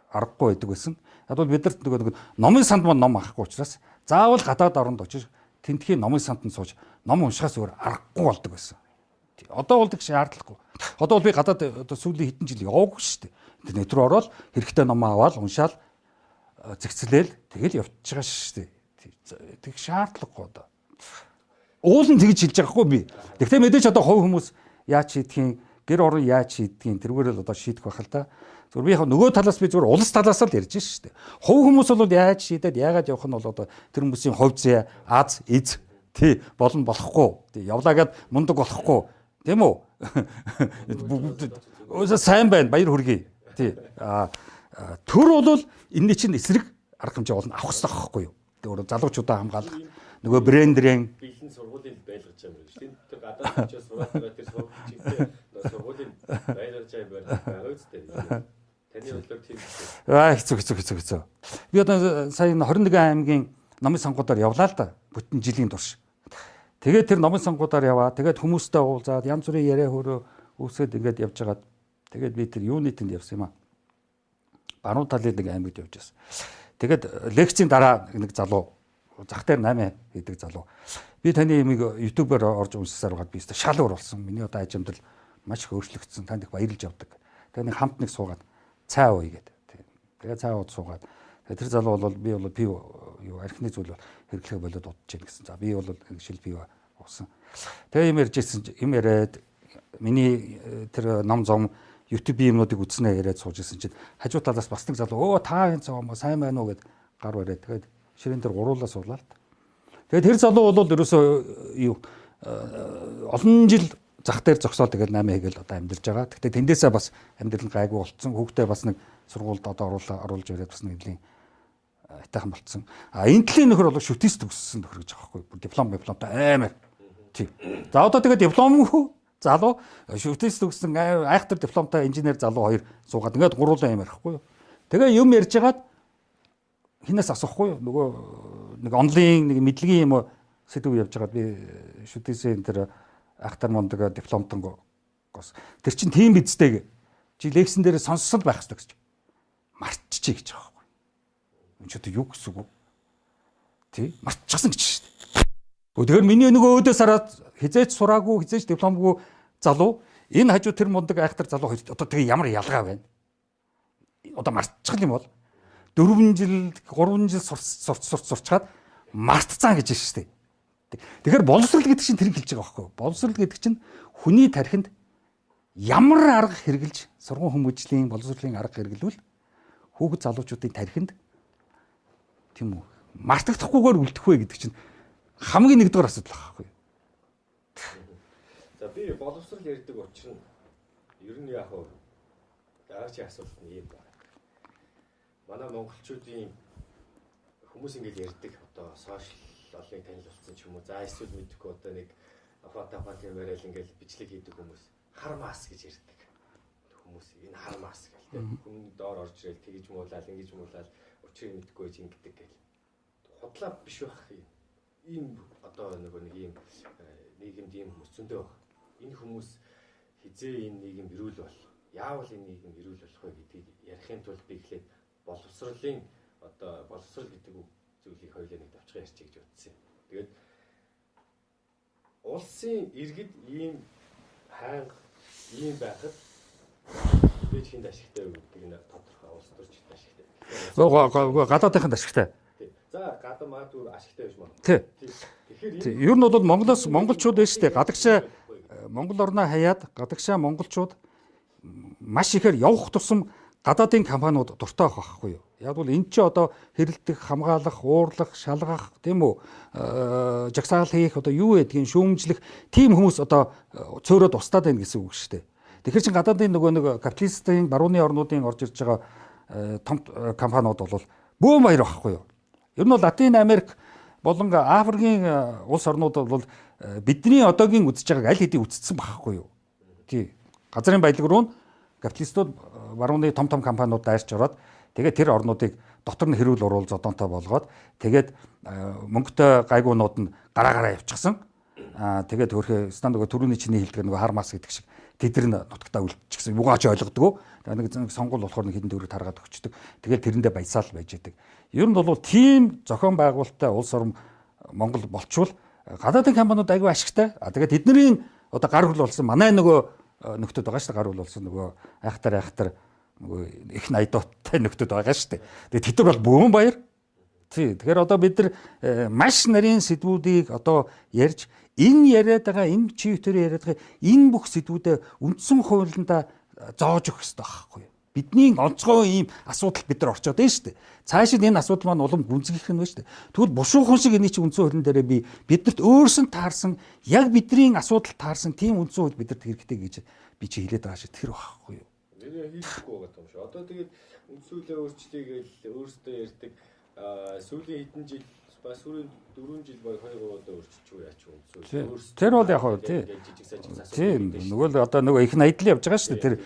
Speaker 2: аргагүй байдаг байсан. Яг бол бидэрт нөгөө номын санд маань ном авахгүй учраас заавал гадаад оронд очиж тентхийн номын санд нь сууж ном уншихаас өөр аргагүй болдог байсан. Одоо бол тэг шаардлагагүй. Одоо бол би гадаад одоо сүүлийн хэдэн жил яваагүй шүү дээ. Интернет рүү ороод хэрэгтэй номоо аваад уншаал зэгцлээл тэгэл явчихж байгаа шүү дээ. Тэг шаардлагагүй одоо. Уул нь тэгж хэлж байгаа хгүй би. Тэгтээ мэдээж одоо хувь хүмүүс яаж хийдгийг, гэр орон яаж хийдгийг тэргээр л одоо шийдэх байх л да. Зүгээр би яг нөгөө талаас би зүгээр улс талаас л ярьж шүү дээ. Хувь хүмүүс бол яаж шийдээд яагаад явах нь бол одоо тэр хүмүүсийн хувь зэ, аз, эз тий болно болохгүй. Тий явлаагаад мундаг болохгүй. Тийм үү? Өөсөө сайн байна. Баяр хүргэе. Тий. Төр бол энэний чинь эсрэг арга хэмжээ болно авах хэрэгтэй байхгүй юу? Тэр залуучуудаа хамгаалах. Нөгөө брендерийн
Speaker 1: бэлэн сургуулийн байлгаж байгаа юм шүү дээ. Тэр гадаад очиж сураад байгаа тэр сургуулийн сургуулийн байлгаж байгаа үстэй. Таны бодлоор тийм үү?
Speaker 2: Хэцүү. Би одоо сая 21 аймгийн номын сонгуудаар явлаа л да. Бүтэн жилийн турш. Тэгээд тэр номын сонгуудаар яваа. Тэгээд хүмүүстэй уулзаад янз бүрийн яриа хөрөө үүсгээд ингээд явж байгаад тэгээд би тэр юуны тэнд явсан юм аа. Баруун талын нэг аймагт явж байсан. Тэгээд лекцийн дараа нэг залуу зах дээр 8 хийдэг залуу. Би таны юмыг YouTube-аар орж уншсаар байгаад би өстө шал уур болсон. Миний одоо аж амьдрал маш их өөрчлөгдсөн. Танд их баярлж явдаг. Тэгээд нэг хамт нэг суугаад цай ууя гэдэг. Тэгээд цай ууд суугаад тэр залуу бол би бол пив юу архины зүйл хэрэглэхэ болоод удаж гин гэсэн. За би бол шил пив уусан. Тэгээ юм ярьжсэн юм яриад миний тэр ном зам YouTube юмнуудыг үзнэ яриад сууж исэн чинь хажуу талаас бас нэг залуу өө та энэ цаа сайн байна уу гэд гар бариад тэгээд ширээн дээр гуруулаа суулаа л. Тэгээд тэр залуу бол ерөөсөө юу олон жил зах дээр зогсоод тэгээд 8 хийгээл одоо амьдарч байгаа. Гэхдээ тэндээсээ бас амьдрал нь гайгүй болцсон. Хүүхдээ бас нэг сургуульд одоо оруулж ирээд бас нэг нэлийн айтайхан болцсон. Энэ талын нөхөр бол шүтээс төгссөн нөхөр гэж байгаа байхгүй. Дипломтой амар. Тий. За одоо тэгээд дипломгүй залуу шүтээс төгссөн айхтар дипломтой инженер залуу хоёр суугаад ингээд гуруулаа юм ярихгүй юу. Тэгээ юм ярьж хагаад хинээс асуухгүй юу. Нөгөө нэг онлайн нэг мэдлэгийн юм сэдв явж байгаад би шүтээсээ энэ тэр ахтар мондөг дипломтонгоос тэр чин тийм бидтэй чи лекцэн дээр сонссол байх хэрэгтэй гэж марччих гэж байгаа байхгүй. Энэ ч одоо юу гэсэн үг вэ? Тий, мартчихсан гэж шүү дээ. Тэгэхээр миний нөгөө өөдөөс хараад хизээч сураагүй, хизээч дипломгүй залуу энэ хажуу тэр мундаг айхтар залуу хоёр одоо тэгээ ямар ялгаа байна. Одоо мартчих юм бол 4 жил 3 жил сурчаад мартцсан гэж байна шүү дээ. Тэгэхээр боловсрал гэдэг чинь тэр хэлж байгаа байхгүй юу? Боловсрал гэдэг чинь хүний тархинд ямар арга хэрэгжилж сургууль хүмүүжлийн боловсролын арга хэрэглүүл хүүхэд залуучуудын тархинд тийм үү мартагдахгүйгээр үлдэх вэ гэдэг чинь хамгийн нэгдүгээр асуудал байхгүй юу?
Speaker 1: За би боловсрал ярьдаг учир нь ер нь яг хөө дараагийн асуулт нь юм байна. Манай монголчуудын хүмүүс ингэж ярьдаг одоо сошиал олонний танил болсон ч юм уу. За эсвэл мэдхгүй одоо нэг афатафа тиймэрэл ингээл бичлэг хийдэг хүмүүс хармаас гэж ярьдаг. Хүмүүс энэ хармаас гэл тийм. Хүн доор орж ирэл тэгж муулаад ингэж муулаад учрыг мэдхгүй ч ингэдэг гэл. Худлаа биш байх юм. Ийм одоо нэг ийм нийгэмд ийм хүмүүс зөндөө баг. Энэ хүмүүс хизээ энэ нийгэм эрүүл бол яавал энэ нийгэм эрүүл болох вэ гэдгийг ярихын тулд би эхлээд боловсролын одоо боловсрол гэдэг зүйлийг хоёулаа нэг давчхан ярьчих гэж бодсон юм. Тэгээд улсын иргэд ийм хайнга ийм байхад бид хинд ашигтай юу гэдэг нь тодорхой улс төрчид ашигтай.
Speaker 2: Гадаадынханд ашигтай.
Speaker 1: За гадаа магадгүй ашигтай байж магадгүй.
Speaker 2: Тэгэхээр ер нь бол монголчууд байна шүү дээ. Гадагшаа Монгол орноо хаяад гадагшаа монголчууд маш ихээр явах тусам гадаадын компаниуд дуртай байх байхгүй юу? Яг бол эн чинь одоо хэрэлдэх, хамгаалах, уурлах, шалгах тийм үү? Жагсаал хийх одоо юу гэдгийг шүүмжлэх тийм хүмүүс одоо цөөрөд устдаад байна гэсэн үг шүү дээ. Тэгэхээр чин гадаадын нөгөө нэг капиталистын барууны орнуудын орж ирж байгаа том компаниуд бол бөөм баяр байхгүй юу? Ер нь бол Латин Америк болон Африкийн улс орнууд бол бидний одоогийн үзэж байгааг аль хэдийн үзсэн байхгүй юу? Тий. Газрын баялаг руу капиталистууд барууны том компаниуд дайрч ороод тэгээд тэр орнуудыг дотор нь хэрүүл уруул зодонтой болгоод тэгээд мөнгөтэй гайгуунууд нь гараа явчихсан. Тэгээд хөрхөө стандарт түрүүний чиний хэлдэг нөгөө хармаас гэдэг шиг тэдэр нь нутагтаа үлдчихсэн. Югаач ойлгодгоо. Нэг сонгол болохоор нэг хэдэн төгрөг таргаад өгчдөг. Тэгээд тэрэндээ баясаал байж идэг. Ер нь бол тийм зохион байгуулалттай улс орн Монгол болчвол гадаадын компаниуд айгүй ашигтай. Тэгээд тэдний одоо гар хөл болсон манай нөгөө нөхдөд байгаа шүү дээ. Гар хөл болсон нөгөө айхтар нөгөө их найдуудтай нөхдөд байгаа шүү дээ. Тэгээд тэд нар бол бөөм баяр. Тий. Тэгэхээр одоо бид нар маш нарийн сэдвүүдийг одоо ярьж энэ яриад байгаа энэ чивтэр яриад байгаа энэ бүх сэдвүүдэд үндсэн хуулиндаа зоож өгөх хэрэгтэй байхгүй юу? Бидний онцгой ийм асуудал бид нар орчоод байна шүү дээ. Цаашид энэ асуудал маань улам гүнзгийх нь байна шүү дээ. Тэгвэл бушуухан шиг энийг чи үндсэн хуулийн дээрээ би бидэрт өөрсөн таарсан яг бидний асуудал таарсан тийм үндсэн хууль бидэрт хэрэгтэй гэж би чи хэлээд байгаа шүү. Тэр байхгүй юу?
Speaker 1: Нэрээ хийхгүй байгаа юм шүү. Одоо тэгээд үндсэн хуулиа өөрчлөе гэж өөрсдөө ярьдаг сүүлийн хэдэн жил ба сүүлийн 4 жил ба 2 удаа өөрчилчихгүй яач үндсэн.
Speaker 2: Тэр бол яг хөө тий. Нөгөө л одоо нөгөө их найдал явж байгаа шүү дээ.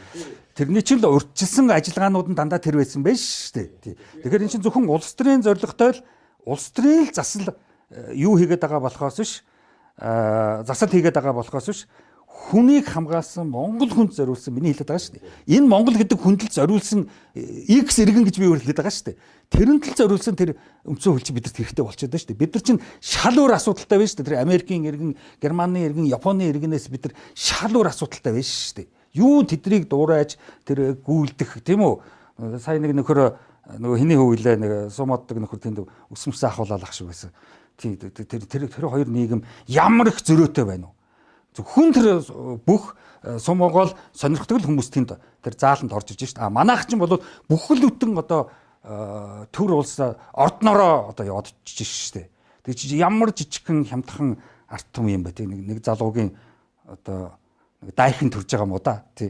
Speaker 2: Тэрний чинь л урьдчилсан ажиллагаанууд нь дандаа тэр байсан байж шүү дээ. Тэгэхээр эн чинь зөвхөн улс төрийн зорилготой л улс төрийн засал юу хийгээд байгаа болохоос биш засал хийгээд байгаа болохоос биш хүнийг хамгаалсан Монгол хүнд зориулсан миний хэлээд байгаа шүү дээ. Энэ Монгол гэдэг хүндэл зориулсан X иргэн гэж би өөр хэлээд байгаа шүү дээ. Тэрэнд л зориулсан тэр өмцөө хөлч бидэрт хэрэгтэй болчиход байна шүү дээ. Бид нар чинь шал өөр асуудалтай байна шүү дээ. Тэр Америкийн иргэн, Германы иргэн, Японы иргэнээс бид нар шал өөр асуудалтай байна шүү дээ. Юу тэднийг дуурайж тэр гүйлдэх тийм үү? Сая нэг нөхөр нөгөө хэний хөвөлөө нэг сумаддаг нөхөр тэнд өсмөсөө ахуулаад ах шиг байсан. Тэр хоёр нийгэм ямар их зөрөөтэй байна уу? Хүн тэр бүх сум Монгол сонирхдаг л хүмүүс тэнд тэр зааланд орж иж шít. Манайх чинь бол бүхэл бүтэн одоо төр улс ордноороо одоо яваад чиж шít. Тэг чи ямар жижигхэн хямдхан арт том юм бэ? Нэг залуугийн одоо дайхын төрж байгаа юм уу да. Тий.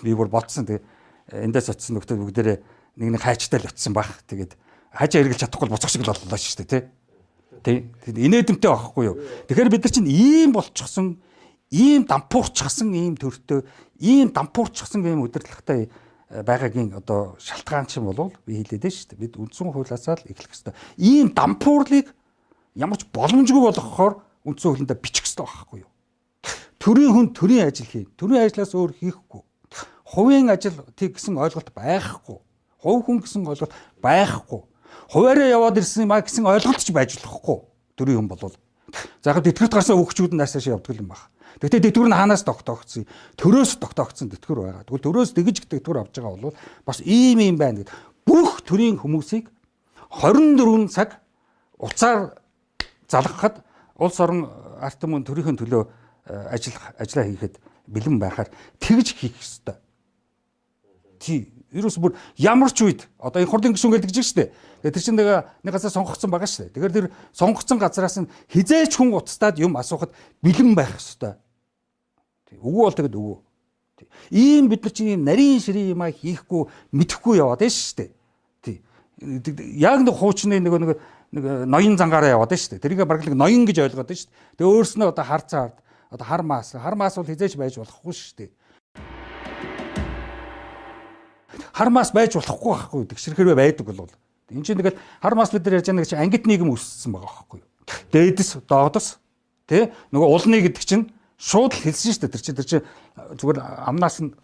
Speaker 2: Би бүр бодсон. Тэг эндээс очсон нөхдөд бүгдээрээ нэг хайчтай л очсон баг. Тэгээд хажаа эргэлж чадахгүй буцах шиг л боллоо шít. Тий. Инээдэмтэй байхгүй юу? Тэгэхээр бид нар чинь ийм болчихсон ийм дампуурчсан ийм төртөө ийм дампуурчсан ийм удирдлагатай байгаагийн одоо шалтгаан чинь бол би хэлээд байна шүү дээ. Бид үндсэн хуулиасаа л эхлэх хэрэгтэй. Ийм дампуурлыг ямар ч боломжгүй болгохоор үндсэн хуулиндаа бичих хэрэгтэй байхгүй юу? Төрийн хүн төрийн ажил хийн. Төрийн ажлаас өөр хийхгүй. Хувийн ажил тэг гэсэн ойлголт байхгүй. Хувь хүн гэсэн ойлголт байхгүй. Хуваараа яваад ирсэн юм а гэсэн ойлголт ч байж болохгүй. Төрийн юм болвол. За яг тэтгэврт гарсан хүүхчүүд нь наашаа явдаг юм байна. Гэхдээ тэтгэвэр нь хаанаас тогтоогдсон? Төрөөс тогтоогдсон тэтгэвэр байгаа. Тэгвэл төрөөс тэгж тэтгэвэр авч байгаа бол бас ийм байна гэдэг. Бүх төрийн хүмүүсийг 24 цаг уцаар залгахад улс орон ард түмэн төрийн төлөө ажиллаа хийхэд бэлэн байхаар тэгж хийх ёстой. Тий, ерөөс бүр ямар ч үед одоо энэ хурлын гишүүн гэдэг чинь шүү дээ. Тэр чинь нэг газар сонгогдсон байгаа шүү дээ. Тэгэхээр тэр сонгогдсон газараас нь хизээч хүн уцтаад юм асуухад бэлэн байх ёстой. Үгүй бол тэгэд үгүй. Ийм бид нар чинь нарийн ширийн юм хийхгүй мэдэхгүй яваад байна шүү дээ. Тий. Яг нэг хуучны нэг ноён зангаараа яваад байна шүү дээ. Тэрийг бараг л ноён гэж ойлгоод байна шүү дээ. Тэгээ өөрснөө одоо хар цаард одоо хар маас бол хизээч байж болохгүй шүү дээ. Хар маас байж болохгүй байхгүй тэгшэрхэрвэ байдаг бол. Энд чинь тэгэл хар маас бид нар яаж нэг чинь ангит нийгэм үүссэн байгаа байхгүй. Дээдэс доодос тий нөгөө улны гэдэг чинь шууд л хэлсэн шүү дээ. Тэр чинь зүгээр амнаас нь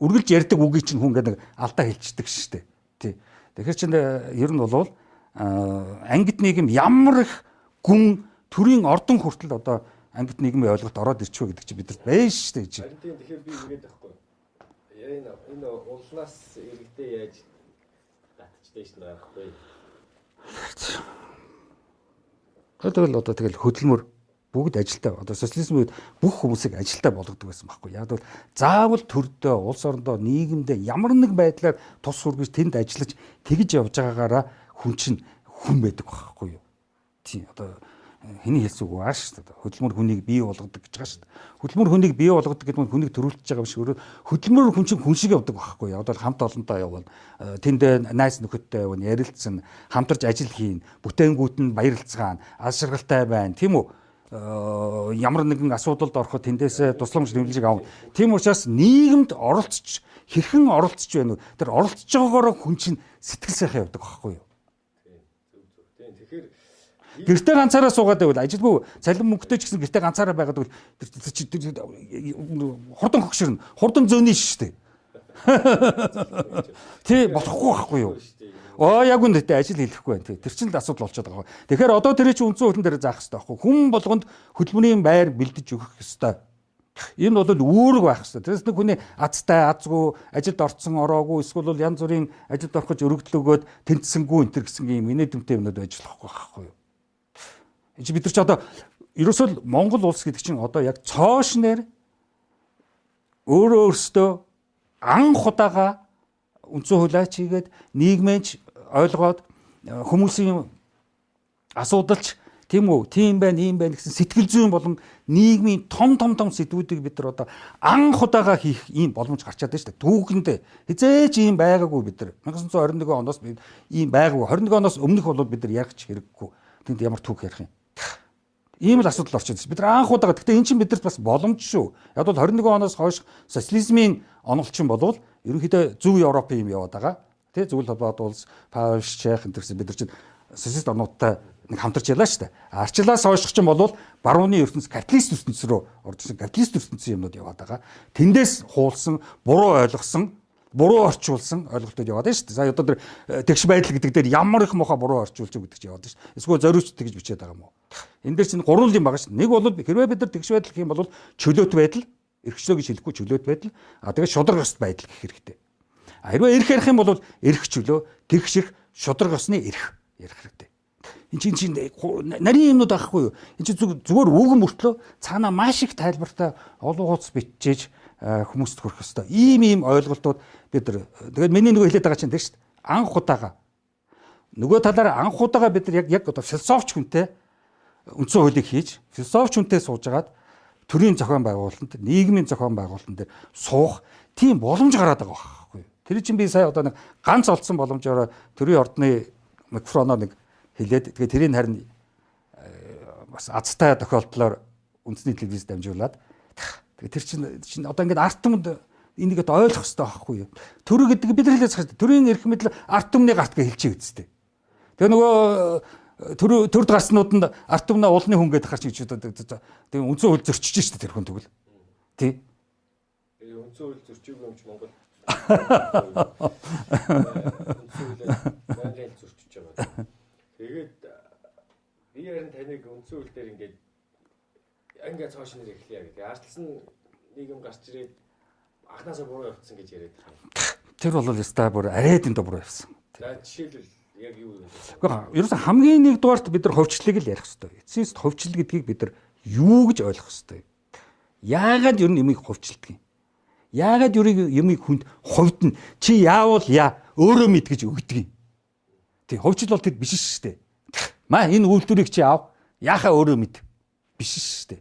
Speaker 2: үргэлж ярьдаг үгийг чинь хүн гэдэг алдаа хэлчихдэг шүү дээ. Тий. Тэгэхээр чинь ер нь бол ангит нийгэм ямар их гүн төрийн ордон хүртэл одоо ангит нийгмийн ойлголт ороод ирчихв гэдэг чинь бидэрт байна шүү дээ.
Speaker 1: Тэгэхээр би үгээд байхгүй. Энэ улнаас иргэдээ яаж татчихдээ шүү дээ байхгүй.
Speaker 2: Тэгэл одоо тэгэл хөдөлмөр бүгд ажилтаа одоо социализм үед бүх хүмүүсийг ажилтаа болгодог байсан байхгүй. Яг бол заавал төрдөө улс орондоо нийгэмдээ ямар нэг байдлаар тус хүргэж тэнд ажиллаж тэгж явж байгаагаараа хүн чинь хүн байдаг байхгүй юу. Тийм одоо хэний хэлсэн үг ааш шүү дээ. Хөдөлмөр хүнийг бий болгодог гэж байгаа шүү дээ. Хөдөлмөр хүнийг бий болгодог гэдэг нь хүнийг төрүүлж байгаа биш өөрөө хөдөлмөр хүн чинь хүн шиг явдаг байхгүй юу. Одоо хамт олонтой явбал тэнд найз нөхөдтэй явна, ярилцсан, хамтарч ажил хийн, бүтэнгүүд нь баярлцгаана, аз жаргалтай байна, тийм үү? Ямар нэгэн асуудалд ороход тэндээс тусламж нэмэлжийг авна. Тийм учраас нийгэмд оролцож хэрхэн оролцож байна вэ? Тэр оролцож байгаагаараа хүн чинь сэтгэл сайхан явдаг байхгүй юу? Тэгэхээр гэртээ ганцаараа суугаад байвал ажилгүй цалин мөнгөтэй ч гэсэн гэртээ ганцаараа байгаад бол хурдан хөгшөрнө. Хурдан зөөний шүү дээ. Тий болохгүй байхгүй юу? Яг үнэтэй ажил хийхгүй байна. Тэр чинь л асуудал болчиход байгаа. Тэгэхээр одоо тэр чинь үндсэн хөлн дээр заах хэрэгтэй байхгүй. Хүн болгонд хөдөлмөрийн байр бэлдэж өгөх ёстой. Энэ бол үүрэг байх хэрэгтэй. Тэрс нэг хүний азтай, азгүй, ажилд орцсон, ороогүй, эсвэл янз бүрийн ажилд орох гэж өргөдөл өгөөд тэнцсэнгүй энэ төр гэсэн юм инээдэмтэй юмнууд байж болохгүй байхгүй юу? Энд бид нар ч одоо ерөөсөө Монгол улс гэдэг чинь одоо яг цоошнэр өөрөөсөө анх удаага үндсэн хуулиач хийгээд нийгмэнч ойлгоод хүмүүсийн асуудалч тийм үү тийм байна ийм байна гэсэн сэтгэл зүйн болон нийгмийн том сэдвүүдийг бид нар одоо анх удаага хийх ийм боломж гарчаад байна шүү дээ. Түүхэндээ хизээч ийм байгаагүй бид нар 1921 оноос ийм байгаагүй 21 оноос өмнөх бол бид нар ярих ч хэрэггүй. Тэнд ямар түүх ярих юм. Ийм л асуудал орчод байна. Бид нар анх удаага гэхдээ эн чинь бидэрт бас боломж шүү. Яг бол 21 оноос хойш социализмын онолчин болвол ерөнхийдөө зөв Европын юм яваад байгаа. Тэ зөвл холбоод улс Польш, Чех энэ төрсэн бид нар чинь социалист орнуудтай нэг хамтарч ялаа шүү дээ. Арчлаас хойшх чинь болвол барууны ертөнц капиталист ертөнц рүү орж ирсэн капиталист ертөнцийн юмнууд яваад байгаа. Тэндээс хуулсан, буруу ойлгосон, буруу орчуулсан ойлголтууд яваад байна шүү дээ. Сая одоо тэр тэгш байдал гэдэг дээр ямар их муухай буруу орчуулж гэдэг чинь яваад байна шүү дээ. Эсвэл зориуч тэгж бичээд байгаа юм уу? Энэ дээр чинь гурван юм байгаа шүү дээ. Нэг бол хэрвээ бид нар тэгш байдал гэх юм бол чөлөөт байдал, эрхчлөө гэж хэлэхгүй чөлөөт байдал, тэгээд шударга ёс байдал гэх хэрэгтэй. Хэрвээ эрх ярих юм бол эрх чөлөө, тэгш эрх, шударга ёсны эрх ярих хэрэгтэй. Энд чинь нарийн юмнууд байхгүй юу? Энд чинь зүгээр үгэн мөртлөө цаанаа маш их тайлбартай олон хуудас бичиж хүмүүст хүрэх ёстой. Ийм ойлголтууд бид нар тэгээд миний нөгөө хэлээд байгаа чинь тийм шүү дээ. Анх удаага нөгөө талаараа анх удаага бид нар яг одоо философч хүнтэй үндсэн хуулийг хийж философч хүнтэй суужгаад төрийн зохион байгуулалтанд нийгмийн зохион байгуулалтан дээр суух тийм боломж гараад байгаа байхгүй юу? Тэр чинь би сая одоо нэг ганц олдсон боломжоор төрийн ордны микрофоноо нэг хэлээд тэгээд тэрийг харин бас азтай тохиолдлоор үндэсний телевизэд дамжуулаад тэгээд тэр чинь одоо ингээд арт түмэнд энийг ойлгох хэрэгтэй байхгүй юу? Төр гэдэг бид нар хэлээд байгаа. Төрийн эрх мэдэл арт түмний гарт гэж хэлчихээ үсттэй. Тэгээ нөгөө төрд гарснууд нь арт түмнээ улны хүн гэдэг гарч гэж одоо тэгээ үндсэн хууль зөрчиж штэ тэр хүн тэгвэл. Тий.
Speaker 1: Тэгээ үндсэн хууль зөрчиж юм чи Монгол. Үндсэн хууль зөрчиж байгаа. нэг үндсэн хууль дээр ингээд цоошин нэр эхлэе гэдэг. Арчилсан нийгэм гарч ирээд анхнаасаа буруу явуулсан гэж яриад байна.
Speaker 2: Тэр бол ястаа бүр арайд энэ буруу явсан.
Speaker 1: За жишээлбэл яг юу юм бэ?
Speaker 2: Гэхдээ ерөөсөн хамгийн нэгдүгээрт бид нар ховчлыг л ярих хэрэгтэй. Эцсийн ховчл гэдгийг бид нар юу гэж ойлгох хэрэгтэй. Яагаад ер нь юмыг ховчилдаг юм? Яагаад юмыг хүнд ховдно? Чи яавал өөрөө мэд гэж өгдөг юм. Тий, ховчл бол тэр биш шүү дээ. Маа энэ үйлдвэрийг чи аав. Яахаа өөрөө мэд. Биш шүү дээ.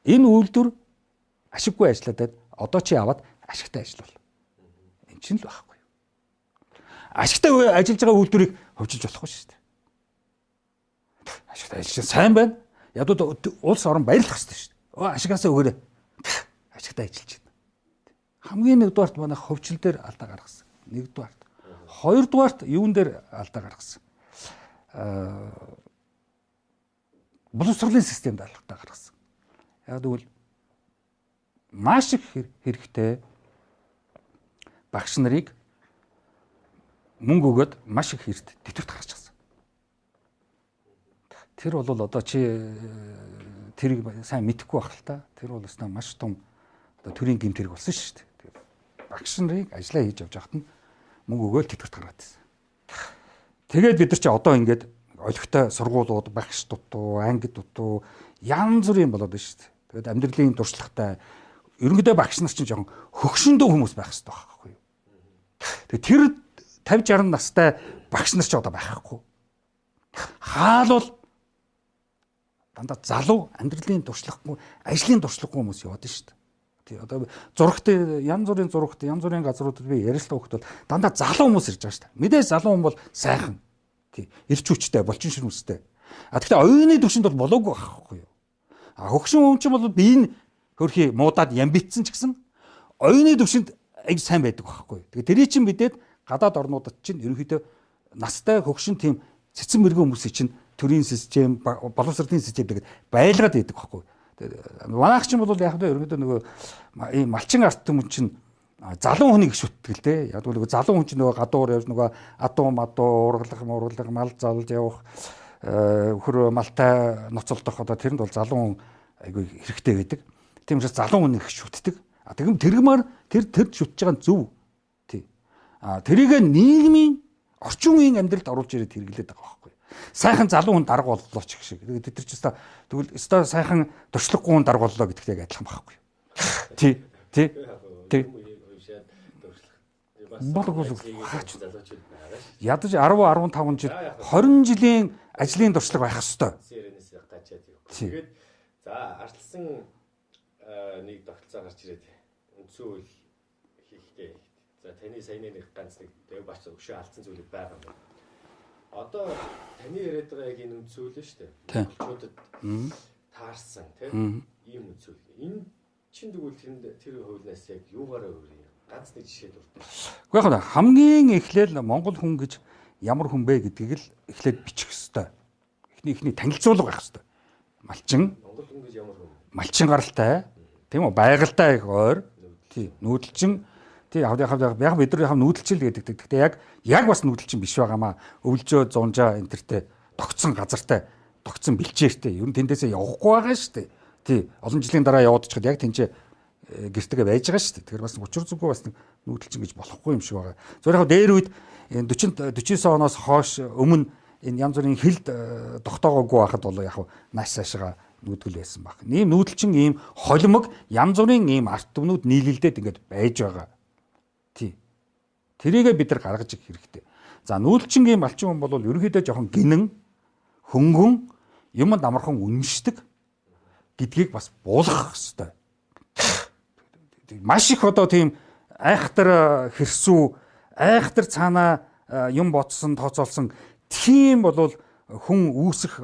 Speaker 2: Энэ үйлдвэр ашиггүй ажиллаад одоо чи аваад ашигтай ажиллавал. Энэ чинь л байхгүй. Ашигтай ажиллаж байгаа үйлдвэрийг ховчилж болохгүй шүү дээ. Ашигтай ажиллаж сайн байна. Ядууд улс орон баярлах хэрэгтэй шүү дээ. Ашигаасаа өгөөрэй. Ашигтай ажиллаж байна. Хамгийн нэгдүгээрт манай ховчил дээр алдаа гаргасан. Нэгдүгээрт. Хоёрдугаарт юун дээр алдаа гаргасан. Боловсролын системд алдаа гаргасан. Яг тэгвэл маш их хэрэгтэй багш нарыг мөнгө өгөөд маш их эрт тэтгэврт гарч ирсэн. Тэр бол одоо чи тэрийг сайн мэдэхгүй байх л та. Тэр бол өснө маш том одоо төрийн гэмт хэрэг болсон шүү дээ. Багш нарыг ажиллаа хийж явж байхад нь мөнгө өгөөл тэтгэврт гаргаад ирсэн. Тэгээд бид нар чи одоо ингээд олигтой сургуулиуд, багш дутуу, анги дутуу янз бүрийн болоод байна шүү дээ. Тэгээд амьдралын туршлагатай ерөнхийдөө багш нар чинь жоохон хөгшөндөө хүмүүс байх хэрэгтэй байхгүй юу. Тэгээд тэр 50 60 настай багш нар ч одоо байхгүй. Хаалвал дандаа залуу амьдралын туршлагагүй, ажлын туршлагагүй хүмүүс яваад шүү дээ. Тий одоо зурагт янз бүрийн зурагт янз бүрийн газруудад би ярилцлага өгөхөд бол дандаа залуу хүмүүс ирж байгаа шүү дээ. Мэдээж залуу хүн бол сайхан. Тий эрч хүчтэй, булчин ширмэстэй. Тэгэхдээ оюуны төвшөнд бол болоогүй байхгүй юу. Хөгшин хүн чинь бол би энэ хөрхи муудаад ямбитсан ч гэсэн оюуны төвшөнд аяг сайн байдаг байхгүй юу. Тэгээ тэрий чинь мэдээд гадаад орнуудад чинь ерөнхийдөө настай хөгшин тийм цэцэн мэрэгэн хүмүүсийн чинь төрийн систем, боловсролын систем гэдэг байлгаад байдаг байхгүй юу. Манайх чинь бол яг л ерөнхийдөө нөгөө ийм малчин арт түмэн чинь залуу хүнийг их шүтдэг л дээ. Яг л залуу хүн чинь нөгөө гадуур явж нөгөө адуу мадуу ургалах мал залж явах хөр малтай ноцолдох одоо тэрэнд бол залуу хүн айгүй хэрэгтэй байдаг. Тийм учраас залуу хүн их шүтдэг. Тэгм тэргмээр тэр шүтж байгаа нь зөв. Тий. Тэрийг нийгмийн орчин үеийн амьдралд оруулж ирээд хэрэглээд байгаа байхгүй. Сайхан залуу хүн дарга боллоо ч гэх шиг. Тэгээд тэр чинь тэгвэл өстой сайхан туршлагагүй хүн дарга боллоо гэдэгтэй адилхан байхгүй. Тий. Ядаж 10 15 жил 20 жилийн ажлын туршлага байх ёстой.
Speaker 1: Тэгээд за арчилсан нэг тогтолцоо гарч ирээд үндсэн хууль хийхдээ. За таны саяны нэг ганц нэг дэв бач өшөө алдсан зүйлүүд байгаа юм. Одоо таны яриад байгаа яг энэ үндсэн хууль шүү дээ. Монголчуудад таарсан тийм ийм үндсэн хууль. Энэ чинь тэгвэл тэр хуулиас яг юугаараа өөр юм? Ганц нэг жишээ дуртай.
Speaker 2: Гэхдээ яг хамгийн эхлээл Монгол хүн гэж ямар хүн бэ гэдгийг л эхлээд бичих ёстой. Эхний танилцуулга байх ёстой. Малчин.
Speaker 1: Монгол хүн гэж ямар хүн?
Speaker 2: Малчин гаралтай, тийм үү? Байгальтай их ойр. Тий, нүүдэлчин. Тий, яг бид нар нүүдэлчил гэдэг. Гэхдээ яг бас нүүдэлчин биш байгаамаа. Өвлжөө зунжаа энтертэй тогтсон газартай, тогтсон бэлчээртэй. Ер нь тэндээсээ явахгүй байгаа шүү дээ. Тий, олон жилийн дараа яваад очиход яг тэнцээ гэртэйгээ байж байгаа шүү дээ. Тэгэхээр бас учир зүггүй бас нүүдэлчин гэж болохгүй юм шиг байгаа. Зөвхөн яг дээр үед 49 оноос хойш өмнө энэ янз бүрийн хилд тогтоогоогүй байхад бол яг нааш цаашаа нүүдгэл байсан баг. Ийм нүүдэлчин ийм холимог янз бүрийн ийм арт түмнүүд нийлэлдээд ингээд байж байгаа. Тий. Тэрийгээ бид нар гаргаж ирэх хэрэгтэй. За нүүдэлчин ийм малчин хүн бол ерөнхийдөө жоохон гинэн, хөнгөн, юмд амархан үнэмшдэг гэдгийг бас буулгах хэрэгтэй. Маш их одоо тийм айхтар хэрсүү, айхтар цаанаа юм бодсон, тооцоолсон тийм бол хүн үүсэх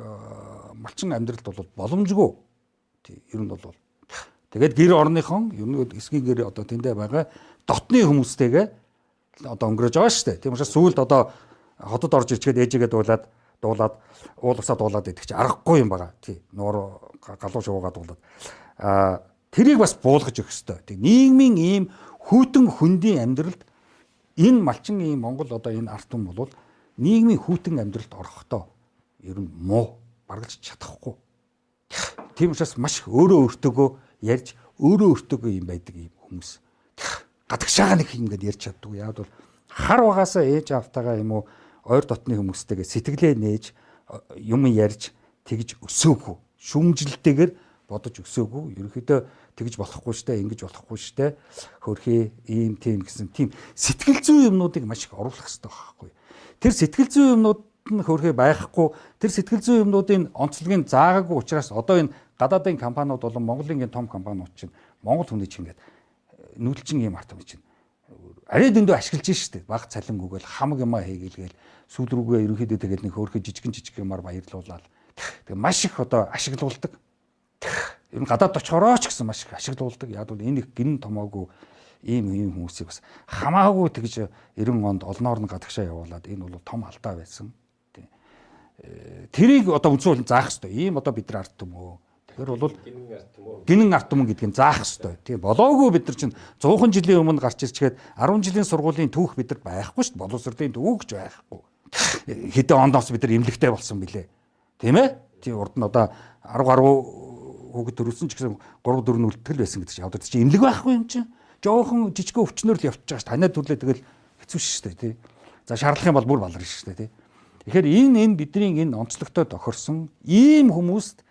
Speaker 2: малчин амьдралд бол боломжгүй. Тий, ер нь бол. Тэгээд гэр орныхон ер нь эсгийн гэр одоо тэндээ байгаа дотны хүмүүстэйгээ одоо өнгөрөөж байгаа шүү дээ. Тийм учраас сүүлд одоо хотод орж ирчгээд ээжигээ дуулаад уулсаа дуулаад идэх чи аргагүй юм байгаа. Тий, нуур галуу шуугаад дуулаад. Тэрийг бас буулгаж өгөх ёстой. Тэг нийгмийн ийм хүйтэн хөндийн амьдралд энэ малчин ийм Монгол одоо энэ арт түмэн бол нийгмийн хүйтэн амьдралд орохдоо ер нь муу баргалж чадахгүй. Тийм учраас маш өөрөө өөртөөгөө ярьж өөрөө өөртөөгөө юм байдаг юм хүмүүс. Гадагшаага нэг юм гээд ярьж чаддаг. Яг бол хар угаасаа ээж автагаа юм уу ойр дотны хүмүүстэйгээ сэтгэлээ нээж юм ярьж тэгж өсөөгүй. Шүүмжлэлтэйгээр бодож өсөөгүй. Ерөнхийдөө тэгж болохгүй штэ, ингэж болохгүй штэ. Хөрхий ийм тийм гэсэн тийм сэтгэл зүй юмнуудыг маш их оруулах хэрэгтэй байхгүй. Тэр сэтгэл зүй юмнууд нь хөрхий байхгүй. Тэр сэтгэл зүй юмнуудын онцлогийг заагаагүй учраас одоо энэ гадаадын компаниуд болон Монголын том компаниуд чинь Монгол хүний чинь ингээд нүүдэлчин юм арт юм чинь арай дөндөө ашиглаж штэ. Баг цалингүйгээл хамаг юмаа хийгээл сүүл рүүгээ ерөнхийдөө тэгэл нэг хөрхий жижиг юмар баярлуулаад тэгээ маш их одоо ашиглуулдаг. Ер нь гадаад очихороо ч гэсэн маш их ашиглуулдаг. Яг бол энэ их гин томоогүй ийм хүмүүсийг бас хамаагүй тэгж 90 онд олноор нь гадагшаа явуулаад энэ бол том алдаа байсан. Тэрийг одоо үнцүүл заах хэрэгтэй. Ийм одоо бид нар арт юм уу? Тэгэхээр бол гинэн арт юм гэдгийг заах хэрэгтэй. Тийм болоогүй бид нар чинь 100 жилийн өмнө гарч ирчгээд 10 жилийн сургуулийн түүх бид нар байхгүй шүү дээ. Боловсролын түүх ч байхгүй. Хэдэн ондоос бид нар эмнэлэгтэй болсон билээ. Тийм ээ? Тийм урд нь одоо 10 гаруй хүүхэд төрүүлсэн ч гэсэн 3 4 үлтгэл байсан гэдэг чинь. Одоо чи эмнэлэг байхгүй юм чинь. Жоохон жижигхэн өвчнөр л явчихж байгаа ш. Танаа төрлөө тэгэл хэцүү шүү дээ тий. За шаарлах юм бол бүр баларна шүү дээ тий. Тэгэхээр энэ бидний энэ онцлогтой тохирсон ийм хүмүүст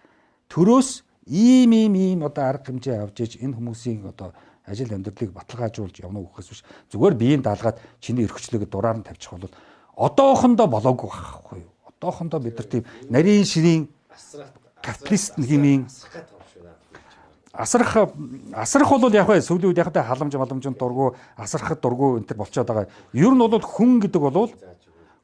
Speaker 2: төрөөс ийм одоо арга хэмжээ авч иж энэ хүмүүсийн одоо ажил амьдралыг баталгаажуулж явна гэхээс биш зүгээр биеийн даалгаад чиний өргөчлөгөө дураар нь тавьчих бол одоохондоо болоогүй байхгүй юу. Одоохондоо бид нар тийм нарийн ширийн капиталист хэмээн асрах бол яг бай сүүлийн үед яг та халамжинд дургу асрахад дургу энэ төр болчиход байгаа. Ер нь бол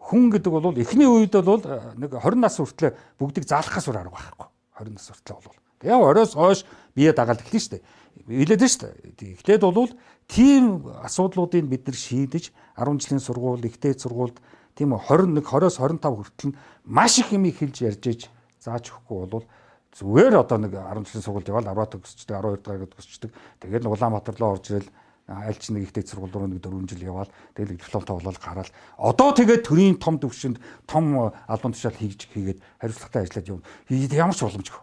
Speaker 2: хүн гэдэг бол эхний үед бол нэг 20 нас хүртлээр бүгдийг заалахаас өөр арга байхгүй. 20 нас хүртлээр бол. Яг оройс хойш бие дагаад эхлэн штэ. Илээд нь штэ. Эхлээд бол тийм асуудлуудыг бид нар шийдэж 10 жилийн сургууль, ихтэй сургуульд тийм 20-20-оос 25 хүртэл маш их юм хэлж ярьж иж зааж өгөхгүй бол зүгээр одоо нэг 10 жилийн сургуульд явал 10-аад төгсчдөг, 12 дахь төгсчдөг. Тэгээд Улаанбаатар руу орж ирэл аль ч нэг ихтэй сургууль руу нэг 4 жил яваал тэгэл дипломтой болоод гараад одоо тэгээд төрийн том төвшөнд том албан тушаал хийгээд хариуцлагатай ажиллаад явна. Ямар ч боломжгүй.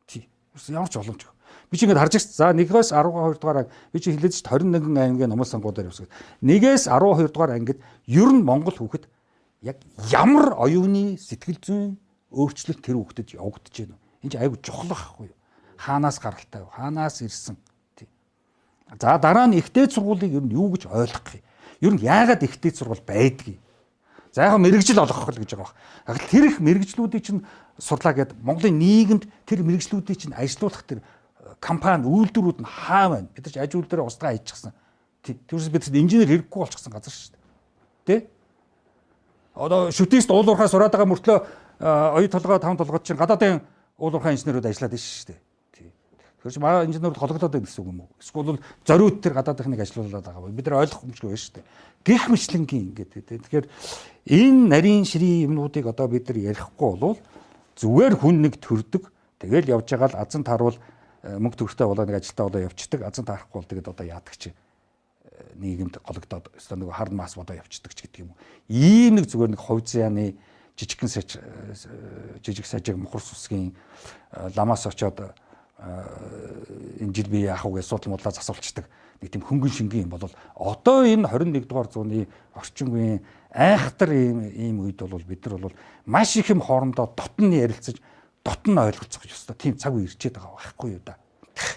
Speaker 2: Тий. Ямар ч боломжгүй. Би ч ингэж харж байгаа. За 1-ээс 12 дугаар би чи хэлээд ч 21 аймгийн номын сонгуудаар явсан. 1-ээс 12 дугаар ангид ер нь Монгол хүүхэд яг ямар оюуны сэтгэл зүйн өөрчлөлт тэр хүүхдэд явагдаж байна. Энэ чинь айгүй чухал байхгүй юу? Хаанаас гаралтай вэ? Хаанаас ирсэн? За дараа нь ихтэй сургуулийг ер нь юу гэж ойлгох юм? Ер нь яагаад ихтэй сургууль байдгийг? За яг мэрэгжил олгох л гэж байгаа баг. Тэр их мэрэгжлүүдийг чинь сурлаа гэдэг Монголын нийгэмд тэр мэрэгжлүүдийг чинь ажилуулах тэр компани үйлдвэрүүд нь хаа байна? Бид нар ч аж үйлдвэрээ устгаа хийчихсэн. Тэрс бид инженер хэрэггүй болчихсон газар шүү дээ. Тэ? Одоо шүтист уулуурхаа сураад байгаа мөртлөө оюу толгой 5 толгойд чинь гадаадын уулуурхаа инженерүүд ажиллаад байна шүү дээ. Тэгэхээр маа инженерүүд хологлоод байна гэсэн үг юм уу? Эсвэл зориуд тэр гадаадынхныг ажилуулад байгаа. Бид нар ойлгох юмшгүй байна шүү дээ. Гэх мэтлэнгийн ингээд тийм. Тэгэхээр энэ нарийн ширийн юмнуудыг одоо бид нар ярихгүй болвол зүгээр хүн нэг төрдөг. Тэгэл явж байгаа л азан тааруул мөнгө төгрөгтэй болоо нэг ажилтаа болоо явцдаг. Азан таарахгүй бол тэгээд одоо яадаг чи нийгэмд гологдоод өстө нэг хар мас бодоо явцдаг ч гэдэг юм уу. Ийм нэг зүгээр нэг хувь зяаны жижигхэн жижиг сажиг мухар сусгийн ламаас очоод энэ жил би яах вэ гэж судал модлаа засуулчдаг нэг тийм хөнгөн шингийн юм бол одоо энэ 21 дугаар зууны орчин үеийн айхтар ийм үед бол бид нар бол маш их юм хоорондоо дотн ярилцаж дотн ойлголцох ёстой тийм цаг үе ирчээд байгаа байхгүй юу да.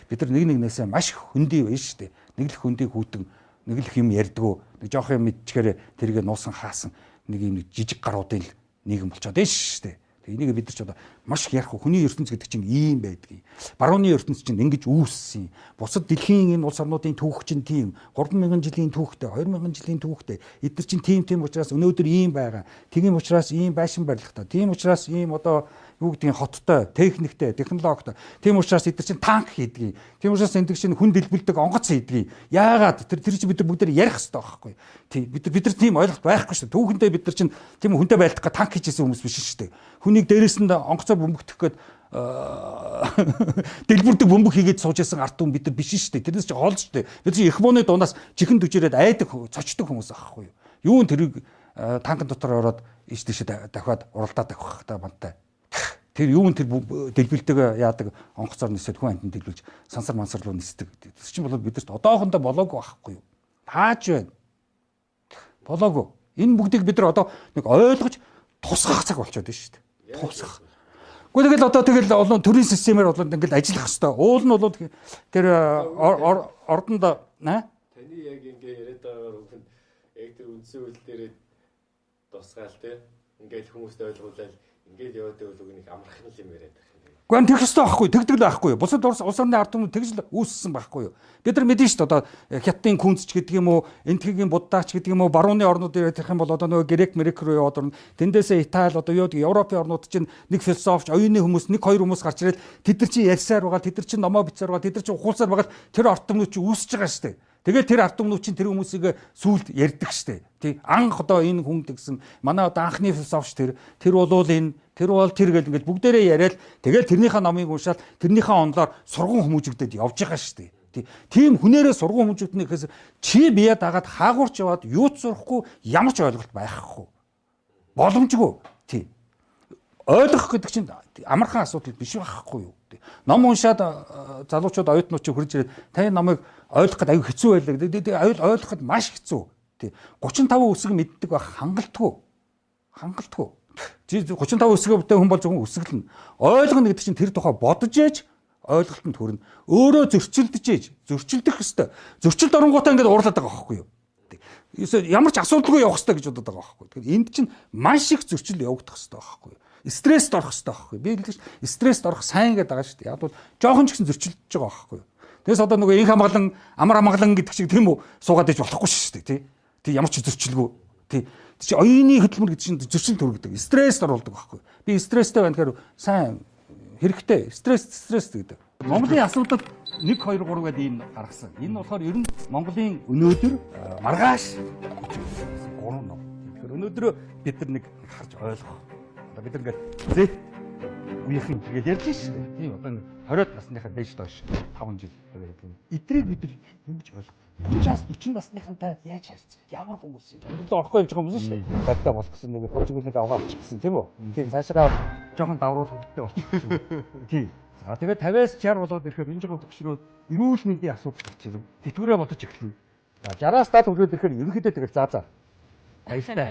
Speaker 2: Бид нар нэг нэгнээсээ маш их хөндөй байна шүү дээ. Нэг л хөндөй хүүтэн нэг л юм ярьдгөө нэг жоох юм мэдчихээр тэргээ нуусан хаасан нэг юм жижиг гаруудын нийгэм болчиход байна шүү дээ. Энийг бид нар ч одоо маш их ярих хүний ертөнц гэдэг чинь ийм байдгийг. Барууны ертөнц чинь ингэж үүссэн. Бусад дэлхийн энэ улс орнуудын түүх чинь тийм 3000 жилийн түүхтэй, 2000 жилийн түүхтэй. Эдгээр чинь тийм учраас өнөөдөр ийм байгаа. Тийм учраас ийм байшин барилгатай. Тийм учраас ийм одоо юу гэдгийг хоттой, техниктэй, технологитой. Тийм учраас эдгээр чинь танк хийдгийг. Тийм учраас эдгээр чинь хүн дэлбэлдэг онгоц хийдгийг. Яагаад тэр чинь бид нар бүгд ярих хэрэгтэй байхгүй. Тийм бид нар тийм ойлголт байхгүй шүү дээ. Түүхэндээ бид нар чинь тийм хүнтэй байлдах га танк хийжсэн хүмүүс биш шүү дээ. Хүнийг дээрээс нь онгоцоо бөмбөгдөх гээд дэлбэрдэг бөмбөг хийгээд сууж ясан ард түмэн бид нар биш шүү дээ. Тэрнээс чи хоолж шүү дээ. Бид чинь их мууны дуунаас чихэн түжирээд айдаг цочдог хүмүүс аахгүй юу. Юун тэрийг танкын дотор ороод иш тийшээ дахиад уралдаад авах та бантай. Тэр юун тэр дэлбэлтэйг яадаг онгоцоор нисээд хүн амьтанд дэлбэлж сансар мансар руу нисдэг. Тэр чинь бол бидэрт одоохондоо болоогүй байхгүй юу? Тааж байна. Болоогүй. Энэ бүгдийг бид нар одоо нэг ойлгож тусгах цаг болчиход байна шүү дээ. Тусгах. Гэхдээ тэгэл одоо тэгэл олон төрийн системээр бол ингээл ажиллах хэвээр. Уул нь бол тэр ордонд
Speaker 1: таны яг ингээ яриад байгаагаар үхэн яг тэр үндсэн хууль дээр тусгаал те. Ингээл хүмүүст ойлгуулаад ингээд яваад байвал үг нэг амархан юм яриад байх юм.
Speaker 2: Гэхдээ тэгэх ёстой байхгүй, тэгдэг л байхгүй. Бусад улс орны ард түмэн тэгж л үүссэн байхгүй юу. Бид нар мэдэн шүү дээ одоо хятадын күнзч гэдэг юм уу, энтгийн буддаач гэдэг юм уу, барууны орнууд ирэх юм бол одоо нөгөө грек руу яваад орно. Тэндээсээ Итали одоо юу гэдэг Европын орнууд чинь нэг философч, оюуны хүмүүс, нэг хоёр хүмүүс гарч ирээд тэд нар чинь ярьсаар байгаа, тэд нар чинь номоо бичсаар байгаа, тэд нар чинь ухуулсаар байгаа тэр ард түмнүүд чинь үүсэж байгаа шүү дээ. Тэгээд тэр ард түмнүүд чинь тэр хүмүүсийг сүулт ярьдаг штэ. Тий. Анх одоо энэ хүн тэгсэн. Манай одоо анхны философч тэр бол энэ, тэр бол тэр гэл ингээд бүгдээрээ яриад тэгэл тэрнийхээ номыг уншаад тэрнийхээ онлоор сургуун хүмүүжигдээд явж байгаа штэ. Тий. Тийм хүнээрээ сургуун хүмүүжигднэхээс чи бие дагаад хаагуурч яваад юу ч сурахгүй ямар ч ойлголт байхгүй. Боломжгүй. Тий. Ойлгох гэдэг чинь амархан асуудал биш байхгүй юу. Ном уншаад залуучууд оюутнууд чи хурж ирээд таны номыг ойлгоход аюу хэцүү байлаа. Ойлгоход маш хэцүү. Тий. 35 үсэг мэддэг байх хангалтгүй. 35 үсэгтэй хүн бол зөвхөн үсгэлнэ. Ойлгоно гэдэг чинь тэр тухай бодож ээж ойлголтод хүрнэ. Өөрөө зөрчилдөх хэвээр. Зөрчилд оронгуудаа ингээд уурлаад байгаа байхгүй юу? Ямар ч асуудалгүй явах хэрэгтэй гэж бодоод байгаа байхгүй. Тэгэхээр энд чинь маш их зөрчил явагдах хэрэгтэй байхгүй юу? Стресст орох хэрэгтэй байхгүй. Би хэлж стресст орох сайн гэдэг байгаа шүү дээ. Яг бол жоохон ч гэсэн зөрчилдөж байгаа байхгүй юу? Тэгээс одоо нөгөө инх хамгаалан, амар хамгаалан гэдэг шиг тийм үү суугаад иж болохгүй шүү дээ, тий. Тий ямар ч зөрчилгүй. Тий. Чи оюуны хөдөлмөр гэдэг чинь зөрчил төрөгдөг. Стресст оруулдаг байхгүй. Би стресстэй байна гэхээр сайн хэрэгтэй. Стресс гэдэг. Монголын асуудал 1 2 3 гэдэг ийм гаргасан. Энэ болохоор ер нь Монголын өнөөдөр маргааш 3 ном. Тэгэхээр өнөөдөр бид нар нэг харж ойлгох. Одоо бид нар ингээд үеийнхэн тэгээд ярьж шүү дээ. Тийм одоо 20-д насныхаа дээш доош 5 жил гэдэг юм. Эдрийг бид нар ингэж ойлгох. 40 насныхантай яаж харьцах? Ямар хүмүүс юм? Өглөө орохгүй явж байгаа хүмүүс шүү дээ. Гадаа болох гэсэн нэг хожигуулаад аваад авчихсан тийм үү? Тийм цаашаа жоохон давруулалттай болчихсон. Тийм. За тэгээд 50-аас 60 болоод ирэхээр энэ жоо төвшрөө эрүүл мэндийн асуудал болчихсон. Тэтгэврээ бодож эхэлнэ. За 60-аас 70 хүрээд ирэхээр ерөнхийдөө тэгээд заа. Баяртай.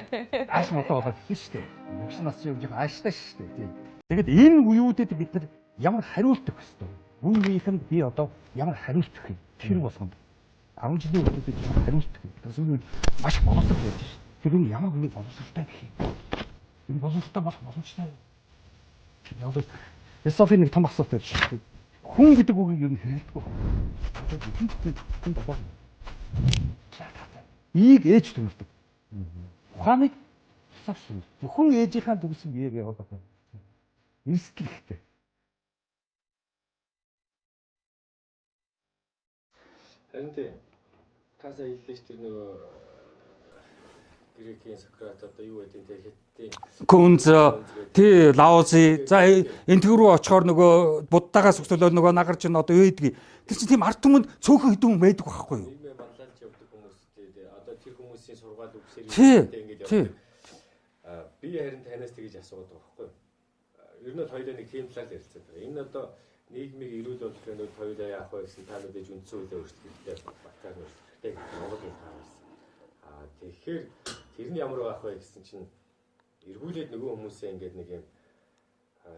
Speaker 2: Ааш мото болоод хэлсэн шүү дээ. Нэгш нас чинь жоохон ааштай шүү дээ. Тийм. Тэгээд энэ үеүүдэд бид нар ямар хариулт өгөх ёстой? Үеийнхэнд би одоо ямар хариулт өгөх юм? Тэр болгонд 10 жилийн өмнөд хариулт өгөх. Тэгвэл маш боловсрол байж шээ. Тэр нь ямар нэг боловсролтой гэх юм. Энэ боловсролтой болох боломжтой. Яг философийн нэг том асуудал байна. Хүн гэдэг үгийг юу хэлдэггүй. Хүн болоо. Ийг ээж төрөлдөг. Ухааныг философи. Хүн ээжийнхаа төгсөн биеийг явуулах. Эрсдэлтэй.
Speaker 1: Харин тийм тасаа хэллээч тэр нөгөө Грекийн Сократ одоо юу гэдэг тэр хятадын
Speaker 2: Күнз тий Лаози за энтэг рүү очихоор нөгөө буддагаас өсөлөө нөгөө нагарч ин одоо юу гэдгийг тэр чинь тийм ард түмэнд цөөхөн хэдэн хүн байдаг байхгүй юу?
Speaker 1: Нийгмээ банлалж явдаг хүмүүс тий одоо тэр хүмүүсийн сургаал үгсээр ингэж явдаг. Би харин танаас тэгж асууад байгаа байхгүй юу? Ер нь хоёулаа нэг тийм талаар ярилцаад байгаа. Энэ одоо нийгмийг эрүүл болгох нь хоёулаа яах вэ гэсэн та нүдэж үндсэн хуулиар өөрчлөлттэй батгаар өөрчлөлттэй Монгол хэл таарсан. Тэгэхээр тэр нь ямар байх вэ гэсэн чинь эргүүлээд нөгөө хүмүүсээ ингээд нэг юм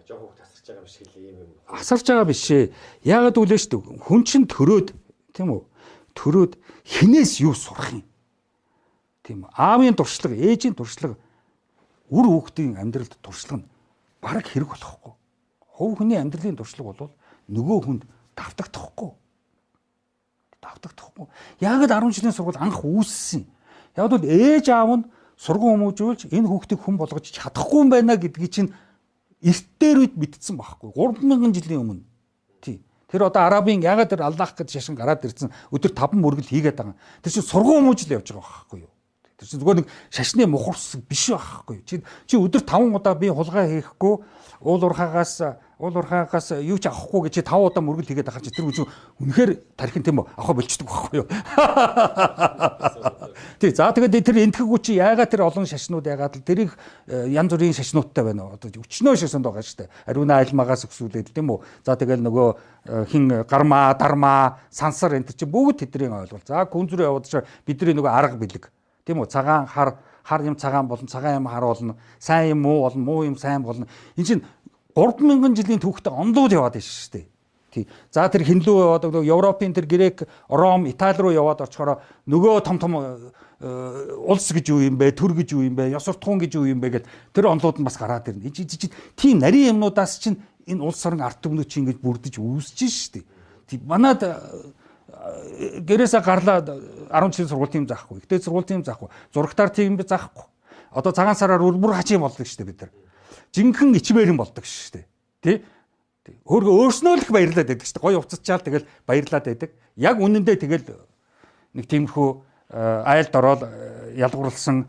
Speaker 1: жоох хөг тасарч байгаа юм шиг л юм.
Speaker 2: Асарч байгаа биш ээ. Яагаад үлээ шүү дээ. Хүн чинь төрөөд тийм үү? Төрөөд хинээс юу сурах юм? Тийм үү? Аавын туршлага, ээжийн туршлага, үр хүүхдийн амьдралд туршлага нь бараг хэрэг болохгүй. Хувь хүний амьдралын туршлага бол нөгөө хүнд давтагдахгүй. Яагаад 10 жилийн сургууль анх үүссэн? Яг бол ээж аав нь сургууль хүмүүжүүлж энэ хүүхдийг хүн болгож чадахгүй юм байна гэдгийг чинь эрт дээр үед мэдсэн байхгүй 3000 жилийн өмнө. Тий. Тэр одоо арабын ягаад тэр Аллах гэж шашин гараад ирсэн өдөр 5 мөргөл хийгээд байгаа. Тэр чинь сургууль хүмүүжил явж байгаа байхгүй юу? Тэр чинь зүгээр нэг шашны мухарсаг биш байхгүй. Чи өдөрт 5 удаа би хулгай хийхгүй уул уурхаагаас юу ч авахгүй гэж чи 5 удаа мөргөл хийгээд ахаар чи тэр үгүй үнэхээр тархин тийм үү авах болчдөг байхгүй юу. Тий за тэгээд тэр энтхэггүй чи яагаад тэр олон шашнууд яагаад л тэрийг янз бүрийн шашнуудтай байна. Одоо өчнөө шашнд байгаа шүү дээ. Ариуна айлмагаас өксүүлээд тийм үү. За тэгэл нөгөө хин гармаа, дармаа, сансар энэ чи бүгд тэдний ойлголт. За күн зүрээ яваад чи бидний нөгөө арга бэлэг. Тийм үү цагаан хар юм цагаан болно, цагаан юм хар болно, сайн юм муу болно, муу юм сайн болно. Энэ чинь 3000 жилийн түүхтэй ондууд яваад байна шүү дээ. Тий. За тэр хинлүү яваад Европын тэр Грек, Ром, Итали руу яваад очихороо нөгөө том улс гэж юу юм бэ, төр гэж юу юм бэ, ёс суртахуун гэж юу юм бэ гэд тэр ондууд нь бас гараад ирнэ. Тийм нарийн юмнуудаас чинь энэ улс орон ард түмнүүд чинь ингэж бүрдэж үүсэж шүү дээ. Тий. Манад гэрээсээ гарлаа 10 жилийн сургуулийн тийм заахгүй. Ихтэй сургуулийн тийм заахгүй. Зурагтаар тийм би заахгүй. Одоо цагаан сараар бүр хачи болдог шүү дээ бид нар. Жинхэнэ ичмээрэн болдог шүү дээ. Тий? Өөрснөө л их баярлаад байдаг шүү дээ. Гоё уцадцаал тэгэл баярлаад байдаг. Яг үнэндээ тэгэл нэг тиймэрхүү айлд ороод ялгуурлсан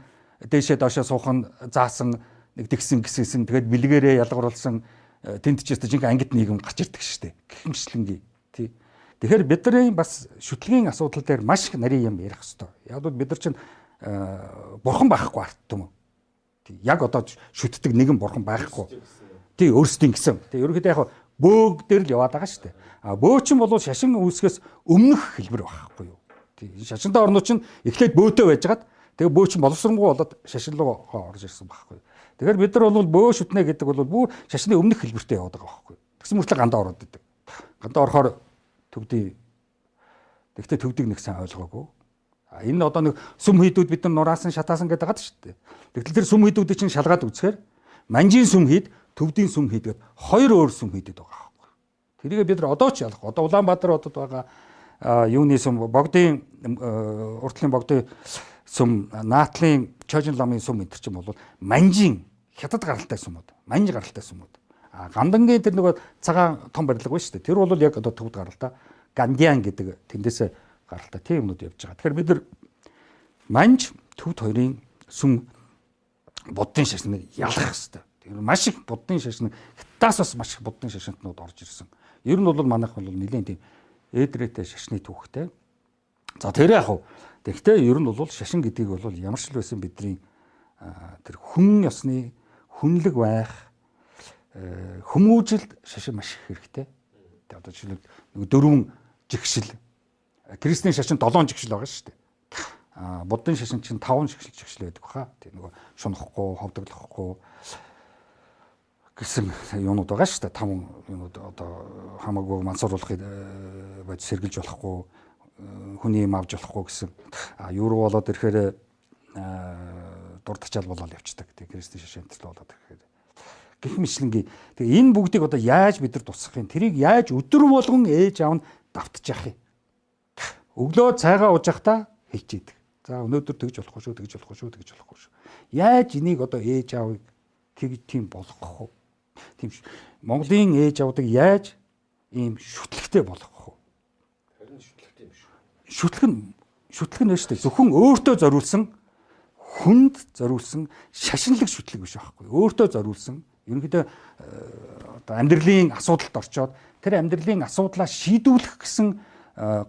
Speaker 2: дээшээ доошоо суухан заасан нэг тэгсэн гисгэсэн тэгээд бэлгээрээ ялгуурлсан тэнд ч жинхэнэ ангид нийгэм гарч ирдэг шүү дээ. Гихмшлэнгийн. Тий? Тэгэхээр бидний бас шүтлгийн асуудал дээр маш их нарийн юм ярих хэрэгтэй. Яг бол бид нар чинь бурхан байхгүй арт юм уу? Яг одоо шүтдэг нэгэн бурхан байхгүй. Тий өөрсдийн гэсэн. Тий ерөнхийдөө яг бөөг дээр л яваад байгаа шүү дээ. А бөөчин бол шашин үүсгээс өмнөх хэлбэр байхгүй юу? Тий шашинтай орнууд чинь эхлээд бөөтэй байжгаад тэгээ бөөчин боловсронгуй болоод шашин руу орж ирсэн байхгүй юу? Тэгэхээр бид нар бол бөө шүтнэ гэдэг бол бүр шашны өмнөх хэлбэртэй яваад байгаа байхгүй юу? Тэгсэн мөртлөө гандаа ороод идэг. Гандаа орохоор төвдий. Тэгтээ төвдийг нэг сайн ойлгоогүй. Энэ одоо нэг сүм хийдүүд бид нар нураасан шатаасан гэдэг байгаа шүү дээ. Тэгтэл тэр сүм хийдүүдийг чинь шалгаад үзэхээр манжийн сүм хийд, төвдийн сүм хийд гэдэг хоёр өөр сүм хийдэд байгаа байхгүй. Тэрийг бид нар одоо ч ялах. Одоо Улаанбаатар хотод байгаа юуны сүм, богдын уртлын богдын сүм, наатлын Чожин ламын сүм энэ чинь бол манжийн хятад гаралтай сүмүүд, манж гаралтай сүмүүд. Гандангийн тэр нөгөө цагаан том барилга байна шүү дээ. Тэр бол яг одоо төвд гаралтай. Гандиан гэдэг тэндээсээ гаралтай тийм юмнууд явж байгаа. Тэгэхээр бид нар манж төвд хоёрын сүм буддын шашныг ялах хэрэгтэй. Тэгэхээр маш их буддын шашин хятадаас бас маш их буддын шашинтнууд орж ирсэн. Ер нь бол манайх бол нэлээд тийм эдрээтэй шашны түүхтэй. За тэр яг хав. Тэгэхдээ ер нь бол шашин гэдгийг бол ямар ч л байсан бидний тэр хүн ёсны хүнлэг байх хүмүүжилд шашин маш их хэрэгтэй. Тэгээ одоо жишээлбэл нэг 4 жигшил Крисний шашин 7 жигшил байгаа шүү дээ. Буддын шашин чинь 5 жигшил байдаг баха. Тэг нөгөө шунахгүй, ховдоглохгүй гэсэн юмнууд байгаа шүү дээ. 5 юмнууд одоо хамаагүй мансууруулахыг бодис сэргэлж болохгүй, хүний юм авч болохгүй гэсэн. Юу руу болоод ирэхээр дурдчаал болоод явцдаг. Тэг Крисний шашин амтлал болоод ирэхээр гэх мэтлэнгийн. Тэгээ энэ бүгдийг одоо яаж бид нар тусах юм? Тэрийг яаж өдөр болгон ээж аав нь давтчих юм? Өглөө цайгаа ууж явахдаа хэлчихэд. За өнөөдөр тэгж болохгүй шүү, тэгж болохгүй шүү, тэгж болохгүй шүү. Яаж энийг одоо ээж аавыг тийм болгох вэ? Тийм Монголын ээж аавдаг яаж ийм шүтлэгтэй болгох вэ?
Speaker 1: Харин шүтлэгтэй юм шүү.
Speaker 2: Шүтлэг нь шүү дээ. Зөвхөн өөртөө зориулсан хүнд зориулсан шашинлаг шүтлэг биш байхгүй. Өөртөө зориулсан ерөнхийдөө одоо амьдралын асуудалд орчоод тэр амьдралын асуудлаа шийдвүлэх гэсэн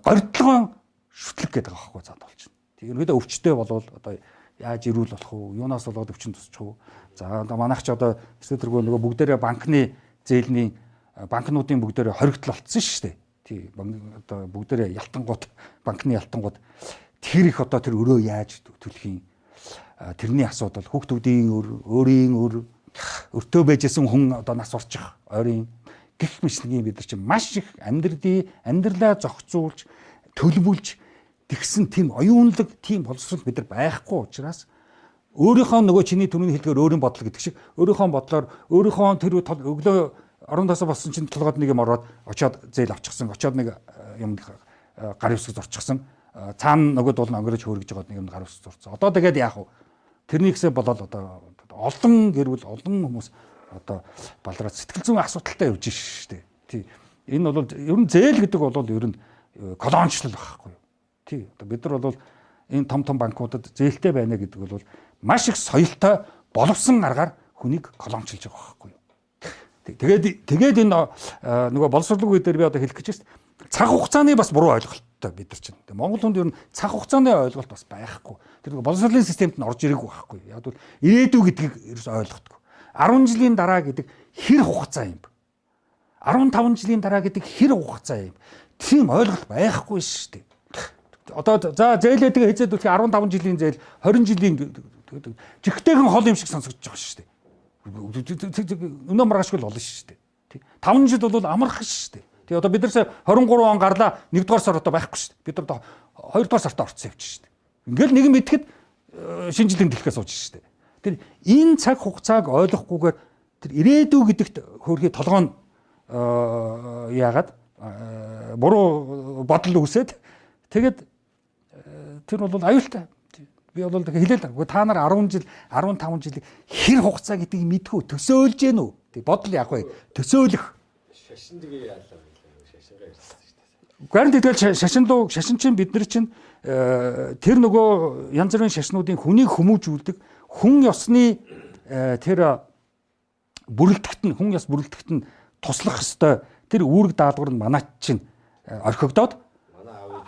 Speaker 2: гордлогон шүтлэг гэдэг байгаа байхгүй зад болж байна. Тэг ерөнхийдөө өвчтөй болвол одоо яаж ирүүл болох вэ? Юунаас болоод өвчин тусчих вэ? За одоо манайх ч одоо тэргөө нөгөө бүгдээрээ банкны зээлний банкнуудын бүгдээрээ хоригдол болцсон шүү дээ. Тий одоо бүгдээрээ ялтангууд банкны ялтангууд тэр их одоо тэр өрөө яаж төлөх юм? Тэрний асуудал хүүхдүүдийн өөрийн өртөө байжсэн хүн одоо нас орчих ойрын гих мэтлэгийн бид нар чинь маш их амьдралаа зохицуулж төлөвлөж тэгсэн тийм оюунлаг тийм боловсрол бид нар байхгүй учраас өөрийнхөө нөгөө чиний түрүүний хэлдгээр өөрийн бодол гэдэг шиг өөрийнхөө бодлоор өөрийнхөө тэр өглөө орон тасаа болсон чинь толгойд нэг юм ороод очиод зээл авчихсан очиод нэг юм гар үсэг зорчихсан цаана нөгөөд бол өнгөрөж хөөргөж байгаа нэг юм гар үсэг зурцсан одоо тэгээд яах вэ тэрнийгсээ болоод одоо олон гэрвэл олон хүмүүс одоо балраад сэтгэл зүйн асуудалтай явж штэ. Тий. Энэ бол ер нь зээл гэдэг бол ер нь колоничлол байхгүй юу. Тий. Одоо бид нар бол энэ том банкудад зээлтэй байна гэдэг бол маш их соёлтой боловсон аргаар хүнийг колоничлж байгаа байхгүй юу. Тэгээд энэ нөгөө боловсруулах үе дээр би одоо хэлэх гэж байна. Цаг хугацааны бас буруу ойлголттой бид нар чинь. Монгол хүнд ер нь цаг хугацааны ойлголт бас байхгүй. Тэр нөгөө боловсруулалтын системд нь орж ирээгүй байхгүй. Яг бол ирээдүй гэдгийг ерөөс ойлгохгүй. 10 жилийн дараа гэдэг хэр хугацаа юм бэ? 15 жилийн дараа гэдэг хэр хугацаа юм? Тийм ойлголт байхгүй шүү дээ. Одоо за зээлээ тэгээ хязээд үгүй 15 жилийн зээл 20 жилийн жигтэйхэн хол юм шиг сонсогдож байгаа шүү дээ. Өнөө маргаашгүй л болно шүү дээ. 5 жил бол амарх шүү дээ. Тэгээ одоо бид нар 23 он гарлаа 1-р сар одоо байхгүй шүү дээ. Бид нар одоо 2-р сартаа орцсон явчих шүү дээ. Ингээл нэгэн мэдхэд шинэ жилийн дэлхээс сууж шүү дээ. Тэр энэ цаг хугацааг ойлгохгүйгээр тэр ирээдүй гэдэгт хөрхий толгойн яагаад буруу бодол үсээд тэгээд тэр бол аюултай. Би бол хэлээл та нар 10 жил 15 жилийн хэр хугацаа гэдгийг мэдгүй төсөөлж гэнэ үү? Тэг бодол яг бай төсөөлөх.
Speaker 1: Шашин тгээ яалаа байлаа. Шашингаа ярьсан шүү дээ.
Speaker 2: Гэрэн тэгэл шашин чинь бид нар чинь тэр нөгөө янз бүрийн шашнуудын хүнийг хүмүүжүүлдэг хүн ёсны тэр бүрэлдэхт нь хүн ёс бүрэлдэхт нь туслах ёстой тэр үүрэг даалгавар нь манайч чинь орхигдоод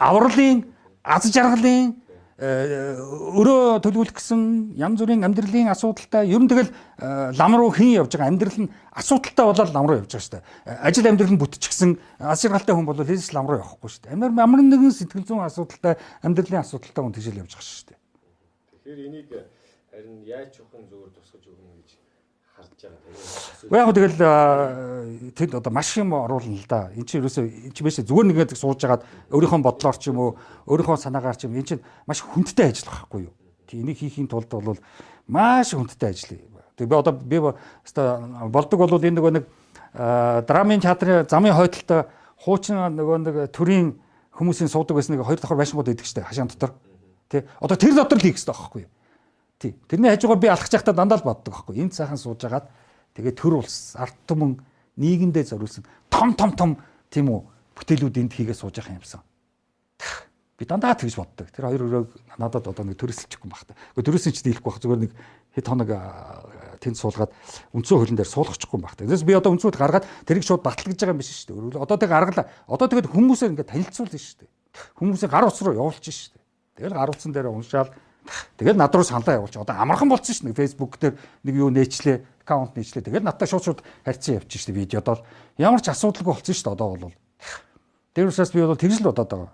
Speaker 2: авралын аз жаргалын өрөө төлөвлөх гэсэн янз бүрийн амьдралын асуудалтай ер нь тэгэл лам руу хэн явж байгаа амьдрал нь асуудалтай болоод лам руу явж байгаа шүү дээ. Ажил амьдрал нь бүтчихсэн аз жаргалтай хүн бол хэлс лам руу явахгүй шүү дээ. Амар нэгэн сэтгэл зүйн асуудалтай амьдралын асуудалтай хүн тэгжэл явж байгаа шүү дээ.
Speaker 1: Тэгэхээр энийг харин яаж чухал зүгээр тусгаж өгнө гэж харж байгаа.
Speaker 2: Яг тэгэл тэд одоо маш юм оруулна л да. Энд чинь ерөөсөө энэ чинь биш зүгээр нэгээд сууж хагаад өөрийнхөө бодлоор ч юм уу өөрийнхөө санаагаар ч юм энэ чинь маш хүндтэй ажил байхгүй юу. Тэг энийг хийхийн тулд бол маш хүндтэй ажил. Тэг би одоо болдог бол энэ нөгөө нэг драмын театрын замын хойдолтой хуучин нөгөө нэг төрийн хүмүүсийн суудаг байсан нэг хоёр давхар байшингууд байдаг штэ хашаан дотор. Тэ одоо тэр дотор л хийх хэрэгтэй байхгүй юу. Тэрний хажуугаар би алхаж явахдаа дандаа л боддог байхгүй. Энд цаахан сууж агаад тэгээд төр улс ард түмэн нийгэмдээ зориулсан том тийм үү бүтээлүүд энд хийгээ сууж явах юмсан. Би дандаа тэгж боддог. Тэр хоёр өрөөг надад одоо нэг төрөсөлчихгүй юм байна. Гэхдээ төрөсөн ч дийлэхгүй байх. Зүгээр нэг хэд хоног тэнд суулгаад үндсэн хөлн дээр суулгачихгүй юм байна. Тэрээс би одоо үндсүүд гаргаад тэрийг шууд батал гэж байгаа юм биш шүү дээ. Одоо тэг гаргалаа. Одоо тэгээд хүмүүсээр ингээд танилцуулна шүү дээ. Хүмүүсийн гар утас руу явуулчих шүү дээ. Тэгэл гар утсан дээр уншаал тэгэл над руу саналаа явуулчих. Одоо амархан болсон шүү дээ. Facebook дээр нэг юу нээчлээ, аккаунт нээчлээ. Тэгэл надтай шууд харьцан явчих шүү дээ видеод бол. Ямар ч асуудалгүй болсон шүү дээ одоо бол. Тэрүүсээс би бол тэгж л бодоод байгаа.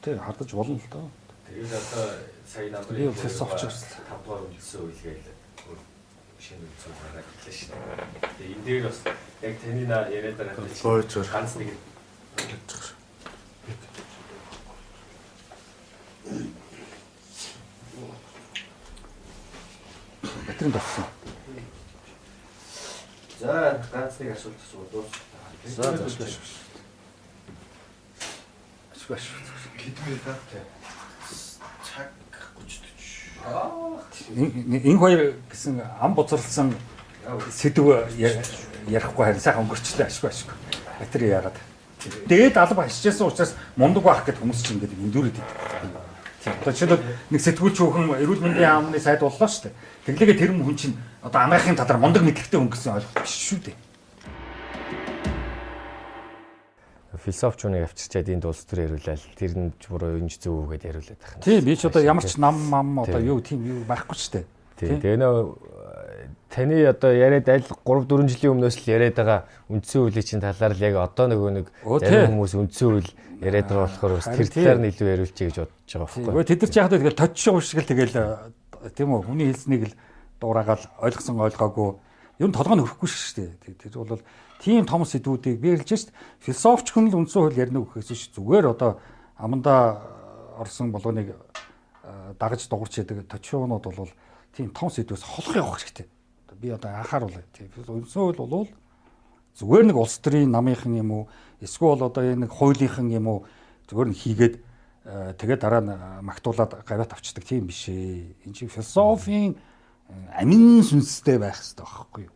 Speaker 2: Тэг хардаж болно л доо.
Speaker 1: Тэгэл одоо сая намрын
Speaker 2: философч
Speaker 1: 5 дугаар үлдсэн үйлгээл шинэ үлдсэн гараад ирлээ шүү дээ. Тэгээ энэ дээр бас яг таны яриад байгаа ганц нэг ойлгож байгаа.
Speaker 2: Батрын тавсан.
Speaker 1: За ганц нэг асуулт асуувал
Speaker 2: за ашгүй.
Speaker 1: Хэдмээ та цаг 30-40.
Speaker 2: Энэ хоёр гэсэн ам бузарлсан сэдв ярихгүй харин сайхан өнгөрчлээ ашгүй. Батрын яагаад. Дээд алба хашижсэн учраас мундаг байх гэдэг хүмүүс чинь ингээд эндүүрээд идэв. Одоо жишээлбэл нэг сэтгүүлч хүүхэн эрүүл мэндийн яамны сайд боллоо шүү дээ. Тэглээгээ тэр хүн чинь одоо анагаахын талаар мундаг мэдлэгтэй хүн гэсэн ойлголт биш шүү дээ.
Speaker 1: Философчныг авчирчаад энд улс төр яриулаад тэр нь буруу энэ зөв үгээд яриулаад байна.
Speaker 2: Тийм би ч одоо ямар ч нам одоо юу тийм юу байхгүй шүү дээ.
Speaker 1: Тийм тэгээ нөө таны одоо яриад аль 3-4 жилийн өмнөөс л яриад байгаа үндсэн хуулийн чинь талаар л яг одоо нөгөө нэг зарим хүмүүс үндсэн хууль яриад байгаа болохоор бас тэр талаар нь илүү яриулчих гэж бодож байгаа байхгүй.
Speaker 2: Гэхдээ тэд нар ч яг л тэгэл точшоо шиг л тэгэл тийм үү хүний хэлснийг л дуурайгаал ойлгосон ойлгоогүй ер нь толгой нь хөрөхгүй шүү дээ. Тэр бол тийм том сэдвүүдийг би хэлж шít философч хүн л үндсэн хууль ярина гэхээс биш зүгээр одоо амандаа орсон болгоныг дагаж дуурч яадаг точшоонууд бол тийм том сэдвээс холох явах хэрэгтэй. Би одоо анхааруулъя. Тийм үндсэн хууль бол зүгээр нэг улс төрийн намынхан юм уу эсвэл одоо энэ нэг хуулийнхан юм уу зүгээр нэг хийгээд тэгээд дараа нь магтуулаад гавьяат авчдаг тийм биш ээ. Энэ чинь философийн амин сүнстэй байх хэрэгтэй байхгүй юу?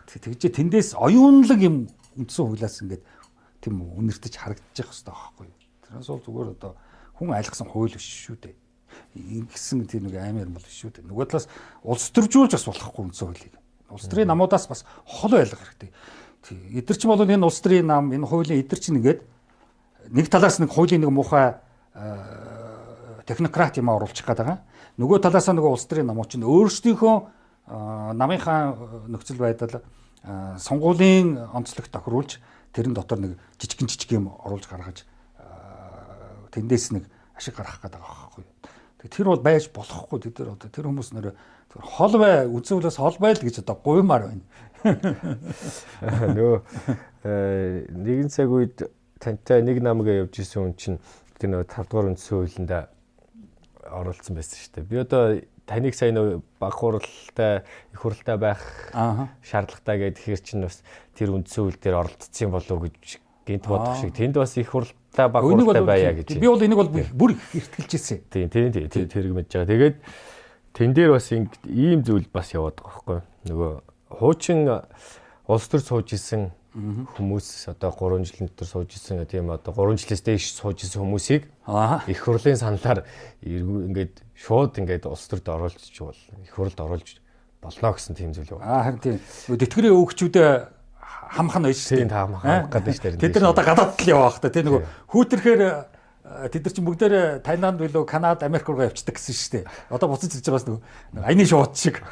Speaker 2: Тэгж тэндээс оюунлаг юм үндсэн хуулиас ингээд тийм үнэртэж харагдчих хэрэгтэй байхгүй юу? Тэрнээс бол зүгээр одоо хүн айлгсан хууль биш шүү дээ. ингэсэн тийм нэг амар юм бол биш үү. Нөгөө талаас улс төржүүлж бас болохгүй үндсэн хуулийг. Улс төрийн намуудаас бас хол байлга хэрэгтэй. Эдгэр чинь бол энэ улс төрийн нам, энэ хуулийн эдгэр чинь ингээд нэг талаас нэг хуулийн нэг муухай технократ юм оруулчих гээд байгаа. Нөгөө талаас нөгөө улс төрийн намууд чинь өөрсдийнхөө намынхаа нөхцөл байдал сонгуулийн онцлог тохируулж тэрэн дотор нэг жижиг юм оруулж гаргаж тэндээс нэг ашиг гаргах гэдэг байгаа байхгүй. Тэр бол байж болохгүй. Тэр хүмүүс нэр хол бай үндсэн хуулиас хол байл гэж одоо гуймаар байна.
Speaker 1: Нөгөө нэгэн цаг үед тантай нэг намгаа явж исэн хүн чинь тэр нөгөө 5 дугаар үндсэн хуулинд оролцсон байсан шүү дээ. Би одоо таныг сайн нөгөө баг хуралтай, их хуралтай байх шаардлагатай гэхээр чинь бас тэр үндсэн хууль дээр оролцсон болов уу гэж гинт бодох шиг. Тэнд бас их хуралтай, баг хуралтай байя гэж. Би
Speaker 2: бол энийг бол бүр ихтгэлж ирсэн.
Speaker 1: Тийм тэрэг мэдж байгаа. Тэгээд тэн дээр бас ийм зүйл бас яваад байгаа байхгүй. Нөгөө хуучин улс төр сууж исэн хүмүүс одоо 3 жилийн дотор сууж исэн тийм одоо 3 жилээс дээш сууж исэн хүмүүсийг их хурлын саналаар ингээд шууд ингээд улс төрд оруулж бол их хурлд оруулж болно гэсэн тийм зүйл байна.
Speaker 2: Харин тийм тэтгэврийн өвгчүүдээ хамах нь байж шүү дээ.
Speaker 1: Тийм хамах гэдэг шүү дээ.
Speaker 2: Тэд нар одоо гадаад л явах та тийм нөгөө хүүтерхээр тэд нар чинь бүгдээр Тайланд билүү Канада, Америк руу явцдаг гэсэн шүү дээ. Одоо буцаж ирж байгаас нөгөө аяны шууд шиг.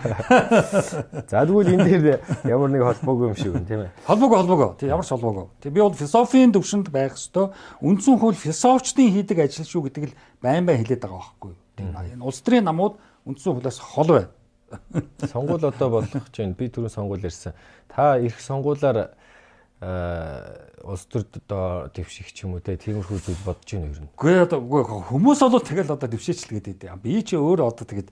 Speaker 1: За тэгвэл энэ дээр ямар нэг холбоогүй юм шиг байна тийм ээ.
Speaker 2: Холбоогүй. Тийм ямар ч холбоогүй. Тийм би бол философийн төвшөнд байх ёстой. Үндсэн хууль философчдын хийдэг ажил шүү гэдэг л байн хэлээд байгаа байхгүй юу. Тийм энэ улс төрийн намууд үндсэн хуулиас хол байна.
Speaker 1: Сонгуул одоо болох гэж байна. Би түрүүн сонгуул ярьсан. Та их сонгуулаар улс төрд одоо дэвших ч юм уу тиймэрхүү зүйл бодож байна юу?
Speaker 2: Үгүй хүмүүс бол тэгэл одоо дэвшээчлгээд байдیں۔ Би чи өөрөө одоо тэгээд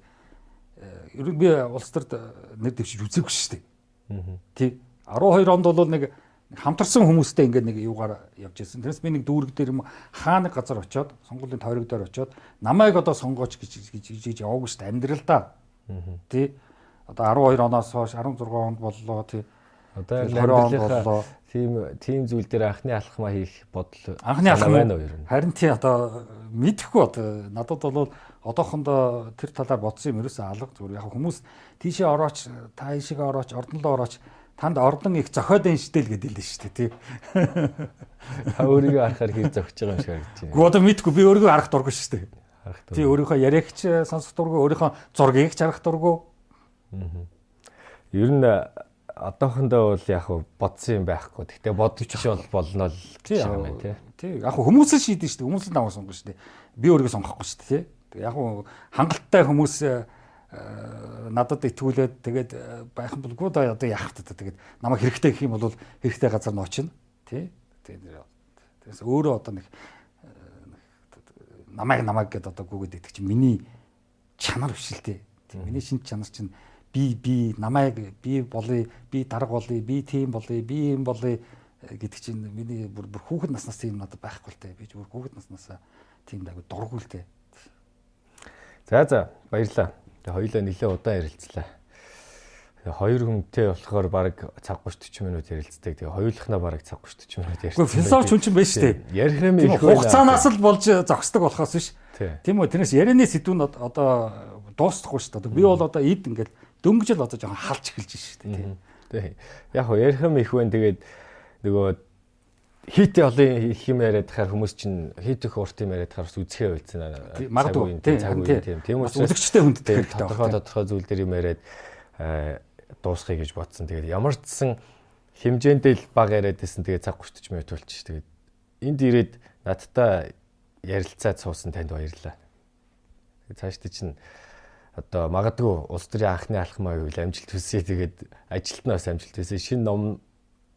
Speaker 2: би улс төрд нэр дэвшиж үзээгүй шүү дээ. Тий 12 онд бол нэг хамтарсан хүмүүстэй ингээд нэг юугаар явж ирсэн. Тэрнээс би нэг дүүрэг дээр юм хаа нэг газар очиод сонгуулийн тойрог дээр очиод намайг одоо сонгооч гэж яваагүй шүү дээ. Амьдралдаа. Тий одоо 12 оноос хойш 16 онд боллоо тий.
Speaker 1: Одоо амьдралынхаа тийм зүйл дээр анхны алхмаа хийх бодол
Speaker 2: анхны алхам байна уу? Харин тий одоо мэдэхгүй одоо надад бол одоохондоо тэр талаар бодсон юм ерөөсөө алга зүгээр яг хүмүүс тийшээ орооч та ийшээ орооч ордонлоо орооч танд ордон их зохиод энэ штэ л гэдэг л шүү дээ тий.
Speaker 1: Та өөрийгөө харахаар хэр зохиж байгаа юм шиг харагдаж байна.
Speaker 2: Гэхдээ одоо мэдэхгүй би өөрийгөө харах дургүй шүү дээ. Тий өөрийнхөө яриагч сонсох дургүй өөрийнхөө зургийг харах дургүй.
Speaker 1: Ер нь одоохондоо бол яг бодсон юм байхгүй. Гэхдээ бодож болно л гэж юм байна тий.
Speaker 2: Тий яг хүмүүс л шийдэн шүү дээ. Хүмүүс л намайг сонгоно шүү дээ. Би өөрийгөө сонгохгүй шүү дээ тий. Яг хангалттай хүмүүс надад итгүүлээд тэгээд байх юм болгүй да одоо яах вэ тэгээд намайг хэрэгтэй гэх юм бол хэрэгтэй газар нь очино тий. Тэгээс өөрөө одоо нэг намайг гэдээ одоо гүгээд идэх чинь миний чанар биш л тий. Миний шинж чанар чинь би намайг би болъё, би дарга болъё, би тийм болъё, би юм болъё гэдэг чинь миний бүр хүүхэд наснаас тийм надад байхгүй л дээ. Би бүр хүүхэд наснаас тийм дагуу дургүй л дээ.
Speaker 1: За баярлалаа. Тэгээ хоёулаа нэлээд удаан ярилцлаа. Тэгээ хоёр хүнтэй болохоор баг цаг 30-40 минут ярилцдаг. Тэгээ хоёулахнаа баг цаг 30-40 минут ярьсан.
Speaker 2: Гэхдээ философч хүн чинь байна шүү дээ.
Speaker 1: Ярих юм их
Speaker 2: байна. Хугацаанаас л болж зогсдог болохоос биш. Тийм үү? Тэрнээс ярианы сэдвүүн одоо дуусахгүй шүү дээ. Би бол одоо эд ингээд дөнгөж л одоо жоохон халж эхэлж шүү дээ.
Speaker 1: Тийм. Яг хоо ярих юм их байна. Тэгээд нөгөө хийтэй олон их юм яриад хахаар хүмүүс чинь хийтэх урт юм яриад хахаар үзэхээ байлцсан.
Speaker 2: Магадгүй
Speaker 1: тийм учраас
Speaker 2: үзэгчтэй хүнд
Speaker 1: тодорхой зүйл дээр юм яриад дуусгая гэж бодсон. Тэгээд ямар ч сан хэмжээндээ л бага яриад байсан. Тэгээд цаг 30 минут болчих. Тэгээд энд ирээд надтай ярилцаад суусан танд баярлалаа. Тэгээд цаашдаа чинь одоо магадгүй улс төрийн анхны алхмаа гэвэл амжилт хүсье. Тэгээд ажилд нь бас амжилт хүсье. Шинэ ном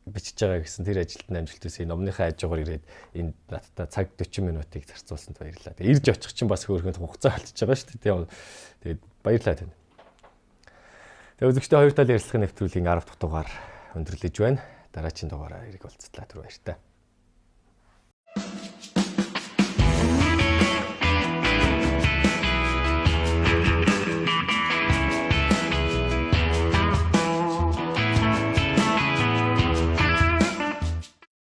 Speaker 1: бичиж байгаа гэсэн тэр ажилд нь амжилт хүсье. Номныхаа хажуугаар ирээд энэ надтай цаг 40 минутыг зарцуулсанд баярлалаа. Тэгээд ирж очих чинь бас хөөрхөнд хугацаа болчихж байгаа шүү дээ. Тэгээд баярлалаа тань. Тэгээд үзэгчдээ хоёр талын ярилцлагын нэвтрүүлгийн 10 дахь дугаар өндөрлөж байна. Дараагийн дугаараар ирэх болцлоо түр баяр та.